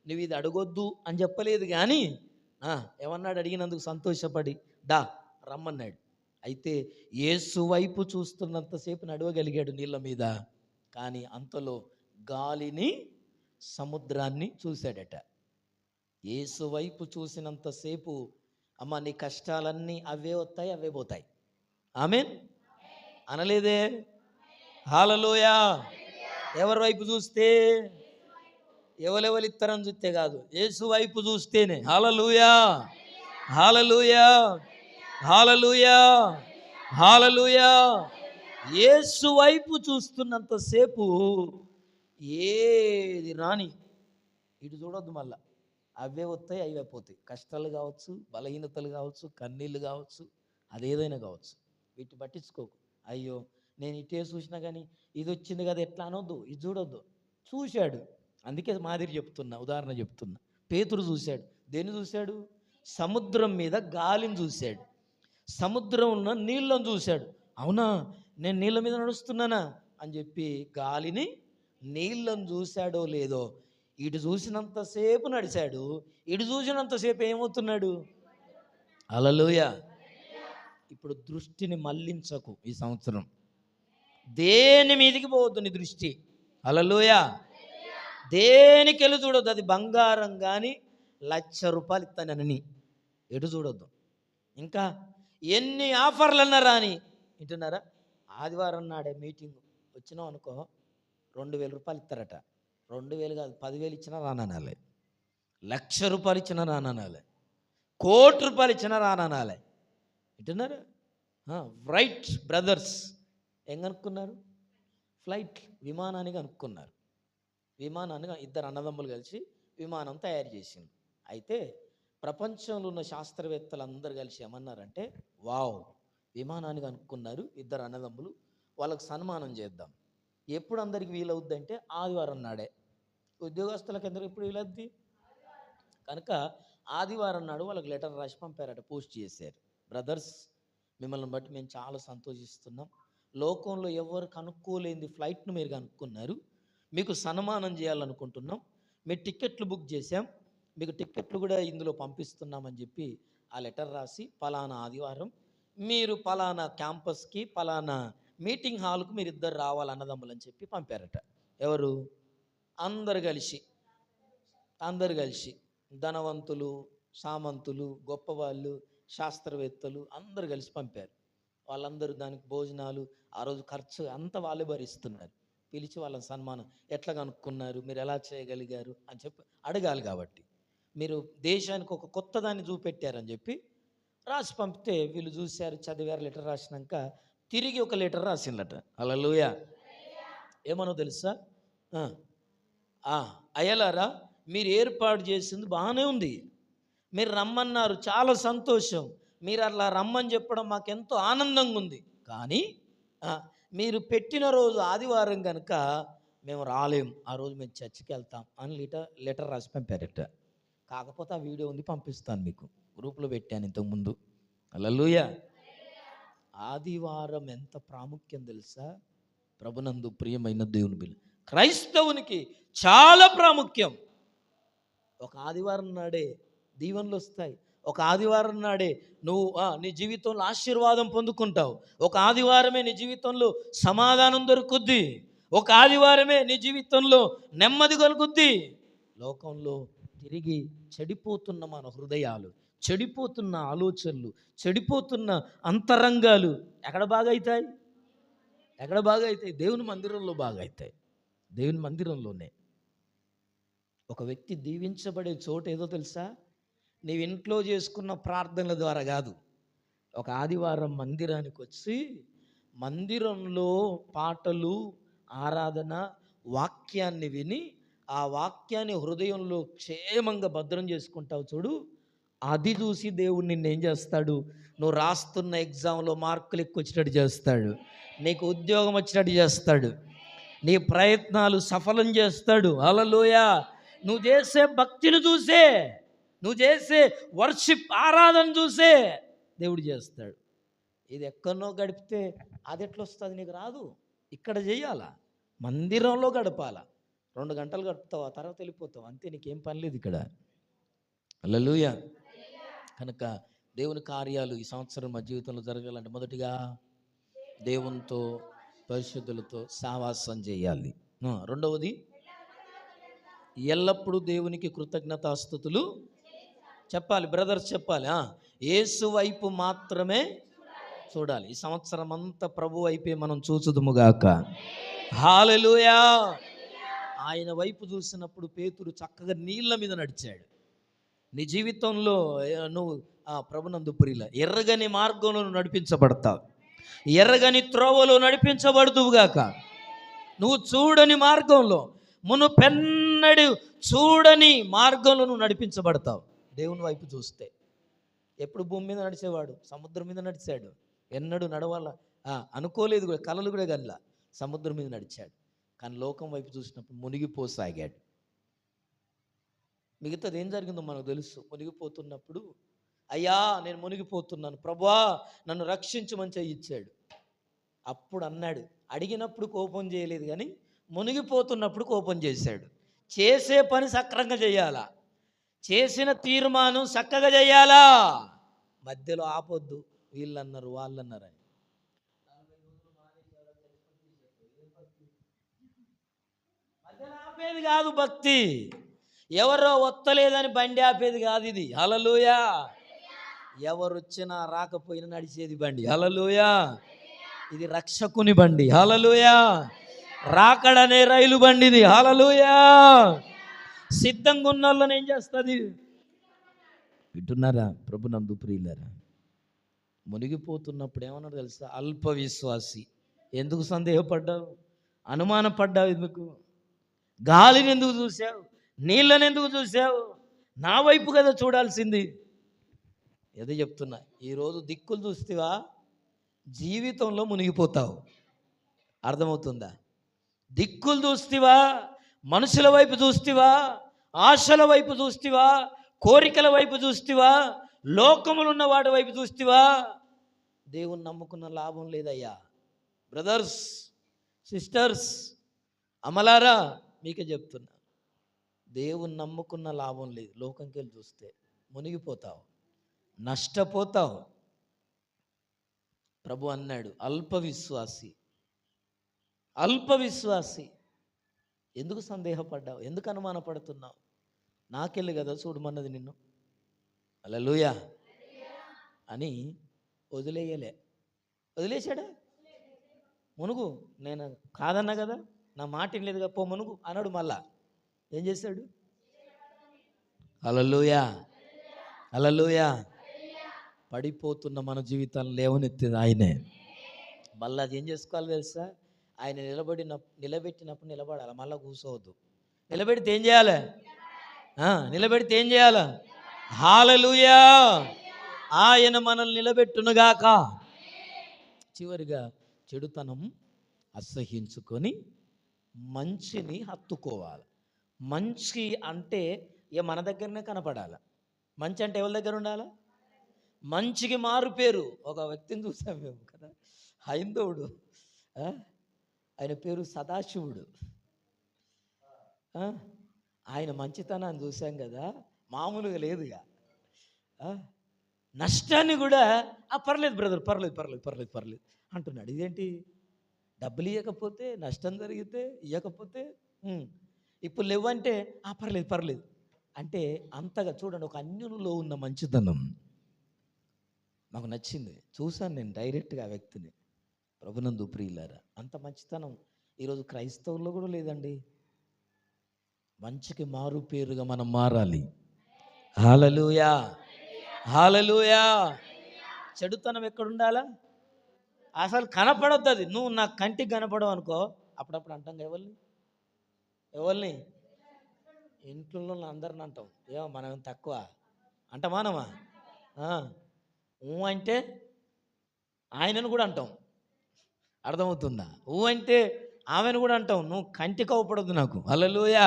నువ్వు ఇది అడగొద్దు అని చెప్పలేదు కానీ ఏమన్నాడు? అడిగినందుకు సంతోషపడి రమ్మన్నాడు. అయితే యేసు వైపు చూస్తున్నంతసేపు నడవగలిగాడు నీళ్ళ మీద. కానీ అంతలో గాలిని, సముద్రాన్ని చూశాడట. యేసు వైపు చూసినంతసేపు అమ్మ నీ కష్టాలన్నీ అవే వస్తాయి, అవే పోతాయి. ఆమేన్ అనలేదే? హల్లెలూయా. ఎవరి వైపు చూస్తే? ఎవరెవరు ఇస్తారని చూస్తే కాదు, యేసు వైపు చూస్తేనే. హల్లెలూయా, హల్లెలూయా, హల్లెలూయా, హల్లెలూయా. యేసు వైపు చూస్తున్నంతసేపు ఏది రాని ఇటు చూడొద్దు. మళ్ళా అవే వస్తాయి, అవే పోతాయి. కష్టాలు కావచ్చు, బలహీనతలు కావచ్చు, కన్నీళ్ళు కావచ్చు, అదేదైనా కావచ్చు. వీటి పట్టించుకోకు. అయ్యో నేను ఇటే చూసినా కానీ ఇది వచ్చింది కదా ఎట్లా అనొద్దు. ఇది చూడొద్దు. చూశాడు. అందుకే మాదిరి చెప్తున్నా, ఉదాహరణ చెప్తున్నా. పేతురు చూశాడు. దేన్ని చూశాడు? సముద్రం మీద గాలిని చూశాడు, సముద్రం ఉన్న నీళ్ళను చూశాడు. అవునా, నేను నీళ్ళ మీద నడుస్తున్నానా అని చెప్పి గాలిని నీళ్ళను చూశాడో లేదో, ఇటు చూసినంతసేపు నడిచాడు, ఇటు చూసినంతసేపు ఏమవుతున్నాడు? హల్లెలూయా. ఇప్పుడు దృష్టిని మళ్ళించకు. ఈ సంవత్సరం దేని మీదికి పోవద్దు నీ దృష్టి. హల్లెలూయా. దేనికి వెళ్ళి చూడొద్దు. అది బంగారం కానీ ₹1,00,000 ఇస్తానని ఎటు చూడొద్దు. ఇంకా ఎన్ని ఆఫర్లు అన్నారా అని వింటున్నారా? ఆదివారం నాడే మీటింగ్ వచ్చినావు అనుకో, ₹2,000 ఇస్తారట. 2,000 కాదు, 10,000 ఇచ్చినా రాననాలే, ₹1,00,000 ఇచ్చినా రాననాలే, ₹1,00,00,000 ఇచ్చినా రాననాలే. వింటున్నారా? రైట్ బ్రదర్స్ ఏం కనుక్కున్నారు? ఫ్లైట్, విమానాన్ని కనుక్కున్నారు. విమానాన్ని ఇద్దరు అన్నదమ్ములు కలిసి విమానం తయారు చేసింది. అయితే ప్రపంచంలో ఉన్న శాస్త్రవేత్తలు అందరు కలిసి ఏమన్నారంటే, వావ్, విమానాన్ని కనుక్కున్నారు ఇద్దరు అన్నదమ్ములు, వాళ్ళకు సన్మానం చేద్దాం. ఎప్పుడు అందరికి వీలవుద్ది అంటే ఆదివారం నాడే. ఉద్యోగస్తులకు ఎందుకు ఎప్పుడు వీలవుద్ది? కనుక ఆదివారం నాడు వాళ్ళకి లెటర్ రాసి పంపారట, పోస్ట్ చేశారు. బ్రదర్స్, మిమ్మల్ని బట్టి మేము చాలా సంతోషిస్తున్నాం. లోకంలో ఎవరు కనుక్కోలేని ఫ్లైట్ను మీరు కనుక్కున్నారు. మీకు సన్మానం చేయాలనుకుంటున్నాం. మీ టికెట్లు బుక్ చేశాం, మీకు టికెట్లు కూడా ఇందులో పంపిస్తున్నామని చెప్పి ఆ లెటర్ రాసి, పలానా ఆదివారం మీరు పలానా క్యాంపస్కి పలానా మీటింగ్ హాల్కు మీరు ఇద్దరు రావాలన్నదమ్ములని చెప్పి పంపారట. ఎవరు? అందరు కలిసి ధనవంతులు, సామంతులు, గొప్పవాళ్ళు, శాస్త్రవేత్తలు అందరు కలిసి పంపారు. వాళ్ళందరూ దానికి భోజనాలు, ఆ రోజు ఖర్చు అంతా వాళ్ళే భరిస్తున్నారు. పిలిచి వాళ్ళని సన్మానం, ఎట్లా కనుక్కున్నారు, మీరు ఎలా చేయగలిగారు అని చెప్పి అడగాలి. కాబట్టి మీరు దేశానికి ఒక కొత్త దాన్ని చూపెట్టారని చెప్పి రాసి పంపితే వీళ్ళు చూశారు, చదివారు. లెటర్ రాసినాక తిరిగి ఒక లెటర్ రాసిందట. హల్లెలూయా. ఏమనో తెలుసా? అయ్యలారా, మీరు ఏర్పాటు చేసింది బాగానే ఉంది, మీరు రమ్మన్నారు, చాలా సంతోషం, మీరు అలా రమ్మని చెప్పడం మాకెంతో ఆనందంగా ఉంది. కానీ మీరు పెట్టిన రోజు ఆదివారం కనుక మేము రాలేము, ఆ రోజు మేము చర్చికి వెళ్తాం అని లెటర్ రాసి పంపారట. కాకపోతే ఆ వీడియో ఉంది, పంపిస్తాను మీకు, గ్రూప్లో పెట్టాను ఇంతకుముందు. హల్లెలూయా. ఆదివారం ఎంత ప్రాముఖ్యం తెలుసా? ప్రభునందు ప్రియమైన దేవుని బిడ్డ, క్రైస్తవునికి చాలా ప్రాముఖ్యం. ఒక ఆదివారం నాడే దీవెనలు వస్తాయి. ఒక ఆదివారం నాడే నువ్వు నీ జీవితంలో ఆశీర్వాదం పొందుకుంటావు. ఒక ఆదివారమే నీ జీవితంలో సమాధానం దొరుకుద్ది. ఒక ఆదివారమే నీ జీవితంలో నెమ్మది కలుగుద్ది. లోకంలో తిరిగి చెడిపోతున్న మన హృదయాలు, చెడిపోతున్న ఆలోచనలు, చెడిపోతున్న అంతరంగాలు ఎక్కడ బాగా అవుతాయి? దేవుని మందిరంలో బాగా అవుతాయి. దేవుని మందిరంలోనే. ఒక వ్యక్తి దీవించబడే చోటు ఏదో తెలుసా? నీవు ఇంట్లో చేసుకున్న ప్రార్థనల ద్వారా కాదు. ఒక ఆదివారం మందిరానికి వచ్చి మందిరంలో పాటలు, ఆరాధన, వాక్యాన్ని విని ఆ వాక్యాన్ని హృదయంలో క్షేమంగా భద్రం చేసుకుంటావు చూడు, అది చూసి దేవుడు నిన్నేం చేస్తాడు? నువ్వు రాస్తున్న ఎగ్జామ్లో మార్కులు ఎక్కువ వచ్చేటట్టు చేస్తాడు, నీకు ఉద్యోగం వచ్చేటట్టు చేస్తాడు, నీ ప్రయత్నాలు సఫలం చేస్తాడు. హల్లెలూయా. నువ్వు చేసే భక్తిని చూసే, నువ్వు చేసే వర్షిప్, ఆరాధన చూసే దేవుడు చేస్తాడు. ఇది ఎక్కడనో గడిపితే అది ఎట్లా వస్తుంది? నీకు రాదు. ఇక్కడ చేయాలా, మందిరంలో గడపాలా. 2 గంటలు గడుపుతావు, ఆ తర్వాత వెళ్ళిపోతావు, అంతే, నీకేం పని లేదు ఇక్కడ. హల్లెలూయా. కనుక దేవుని కార్యాలు ఈ సంవత్సరం మా జీవితంలో జరగాలంటే మొదటిగా దేవునితో, పరిశుద్ధులతో సావాసం చేయాలి. రెండవది, ఎల్లప్పుడూ దేవునికి కృతజ్ఞతాస్తుతులు చెప్పాలి. బ్రదర్స్ చెప్పాలి. యేసు వైపు మాత్రమే చూడాలి. ఈ సంవత్సరం అంతా ప్రభు వైపే మనం చూచుదుముగాక. హల్లెలూయా. ఆయన వైపు చూసినప్పుడు పేతురు చక్కగా నీళ్ళ మీద నడిచాడు. నీ జీవితంలో నువ్వు ప్రభునందు ప్రియుల ఎర్రగని మార్గంలో నడిపించబడతావు, ఎర్రగని త్రోవలో నడిపించబడుదువుగాక. నువ్వు చూడని మార్గంలో, మునుపెన్నడు చూడని మార్గంలో నువ్వు నడిపించబడతావు దేవుని వైపు చూస్తే. ఎప్పుడు భూమి మీద నడిచేవాడు సముద్రం మీద నడిచాడు, ఎన్నడూ నడవాల అనుకోలేదు కూడా, కలలు కూడా గల్లా, సముద్రం మీద నడిచాడు. కానీ లోకం వైపు చూసినప్పుడు మునిగిపోసాగాడు. మిగతాది ఏం జరిగిందో మనకు తెలుసు. మునిగిపోతున్నప్పుడు అయ్యా నేను మునిగిపోతున్నాను, ప్రభువా నన్ను రక్షించమని చెయ్యిచ్చాడు. అప్పుడు అన్నాడు, అడిగినప్పుడు కోపం చేయలేదు కానీ మునిగిపోతున్నప్పుడు కోపం చేశాడు. చేసే పని సక్రంగా చేయాలా, చేసిన తీర్మానం చక్కగా చేయాలా, మధ్యలో ఆపొద్దు. వీళ్ళన్నారు వాళ్ళన్నారు అని. మధ్యలో ఆపేది కాదు భక్తి. ఎవరో వత్తలేదని బండి ఆపేది కాదు ఇది. హల్లెలూయా. ఎవరు వచ్చినా రాకపోయినా నడిచేది బండి. హల్లెలూయా. ఇది రక్షకుని బండి. హల్లెలూయా. రాకడనే రైలు బండిది. హల్లెలూయా. సిద్ధంగా ఉన్న వాళ్ళని ఏం చేస్తుంది? వింటున్నారా ప్రభునందు ప్రియులారా? మునిగిపోతున్నప్పుడు ఏమన్నా తెలుసా? అల్ప విశ్వాసి. ఎందుకు సందేహపడ్డావు? అనుమానపడ్డావు ఎందుకు? గాలిని ఎందుకు చూసావు? నీళ్ళని ఎందుకు చూసావు? నా వైపు కదా చూడాల్సింది. ఏదో చెప్తున్నా, ఈరోజు దిక్కులు చూస్తేవా జీవితంలో మునిగిపోతావు. అర్థమవుతుందా? దిక్కులు చూస్తేవా, మనుషుల వైపు చూస్తేవా, ఆశల వైపు చూస్తేవా, కోరికల వైపు చూస్తేవా, లోకములు ఉన్న వాటి వైపు చూస్తేవా, దేవుని నమ్ముకున్న లాభం లేదయ్యా. బ్రదర్స్, సిస్టర్స్, అమలారా మీకే చెప్తున్నా, దేవుని నమ్ముకున్న లాభం లేదు. లోకంకి వెళ్ళి చూస్తే మునిగిపోతావు, నష్టపోతావు. ప్రభు అన్నాడు, అల్ప విశ్వాసి, అల్ప విశ్వాసి. ఎందుకు సందేహపడ్డావు? ఎందుకు అనుమానపడుతున్నావు? నాకెళ్ళి కదా చూడమన్నది నిన్ను. హల్లెలూయా అని వదిలేయలే. వదిలేశాడా? మునుగు, నేను కాదన్నా కదా, నా మాట వినలేదుగా, పో మునుగు అన్నాడు. మళ్ళా ఏం చేశాడు? హల్లెలూయా, హల్లెలూయా. పడిపోతున్న మన జీవితాలను లేవనెత్తేది ఆయనే. మళ్ళీ అది ఏం చేసుకోవాలి తెలుసా? ఆయన నిలబెట్టినప్పుడు నిలబడాలి, మళ్ళీ కూర్చోవద్దు. నిలబెడితే ఏం చేయాలి? నిలబెడితే ఏం చేయాలి? హల్లెలూయా. ఆయన మనల్ని నిలబెట్టునుగాక. చివరిగా చెడుతనం అసహ్యించుకొని మంచిని హత్తుకోవాలి. మంచి అంటే మన దగ్గరనే కనపడాలి. మంచి అంటే ఎవరి దగ్గర ఉండాలి? మంచికి మారు పేరు. ఒక వ్యక్తిని చూసాం మేము కదా, హైందవుడు, ఆయన పేరు సదాశివుడు. ఆయన మంచితనాన్ని చూసాం కదా, మామూలుగా లేదుగా. నష్టాన్ని కూడా పర్లేదు బ్రదర్, పర్లేదు పర్లేదు పర్లేదు పర్లేదు అంటున్నాడు. ఇదేంటి? డబ్బులు ఇవ్వకపోతే, నష్టం జరిగితే ఇవ్వకపోతే, ఇప్పుడు లేవంటే పర్లేదు పర్లేదు అంటే, అంతగా చూడండి, ఒక అన్యునిలో ఉన్న మంచితనం నాకు నచ్చింది. చూశాను నేను డైరెక్ట్గా ఆ వ్యక్తిని. ప్రభునందు ప్రియులారా, అంత మంచితనం ఈరోజు క్రైస్తవుల్లో కూడా లేదండి. మంచికి మారు పేరుగా మనం మారాలి. హల్లెలూయా, హల్లెలూయా. చెడుతనం ఎక్కడుండాలా? అసలు కనపడొద్దు అది. నువ్వు నా కంటికి కనపడవు అనుకో, అప్పుడప్పుడు అంటాం ఎవరిని ఇంట్లో అందరిని అంటాం. ఏమో మనం తక్కువ అంటమానమా? అంటే ఆయనను కూడా అంటాం. అర్థమవుతుందా? అంటే ఆమెను కూడా అంటాం. నువ్వు కంటికి అవపడద్దు నాకు. హల్లెలూయా,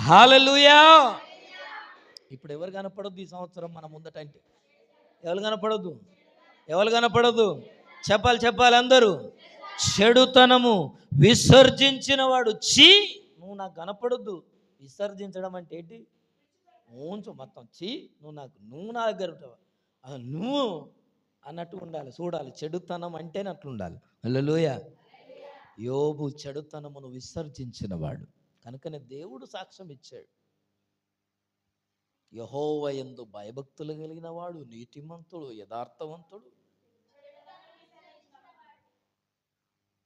హల్లెలూయా. ఇప్పుడు ఎవరు కనపడొద్దు ఈ సంవత్సరం మన ముందట అంటే? ఎవరు కనపడొద్దు? చెప్పాలి అందరూ. చెడుతనము విసర్జించిన వాడు చీ, నువ్వు నాకు కనపడొద్దు. విసర్జించడం అంటే ఏంటి? మొత్తం చీ, నువ్వు నా దగ్గర ఉంటావా, నువ్వు అన్నట్టు ఉండాలి. చూడాలి, చెడుతనం అంటేనే అట్లుండాలి. హల్లెలూయా. యోబు చెడుతనమును విసర్జించిన వాడు కనుకనే దేవుడు సాక్ష్యం ఇచ్చాడు. యెహోవా యందు భయభక్తులు కలిగిన వాడు నీతిమంతుడు, యథార్థవంతుడు.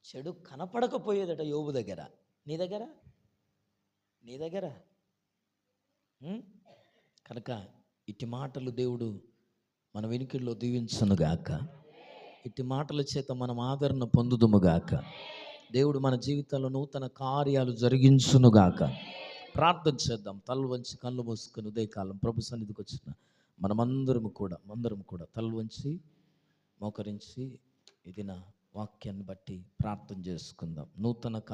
చెడు కనపడకపోయేదట యోబు దగ్గర. నీ దగ్గర కనుక ఇట్టి మాటలు దేవుడు మన వెనుకల్లో దీవించునుగాక. ఇట్టి మాటల చేత మనం ఆదరణ పొందుదుముగాక. దేవుడు మన జీవితంలో నూతన కార్యాలు జరిగించునుగాక. ప్రార్థన చేద్దాం. తల వంచి కళ్ళు మూసుకొని ఉదయకాలం ప్రభు సన్నిధికి వచ్చిన మనమందరం కూడా తల వంచి మోకరించి ఇది నా వాక్యాన్ని బట్టి ప్రార్థన చేసుకుందాం. నూతన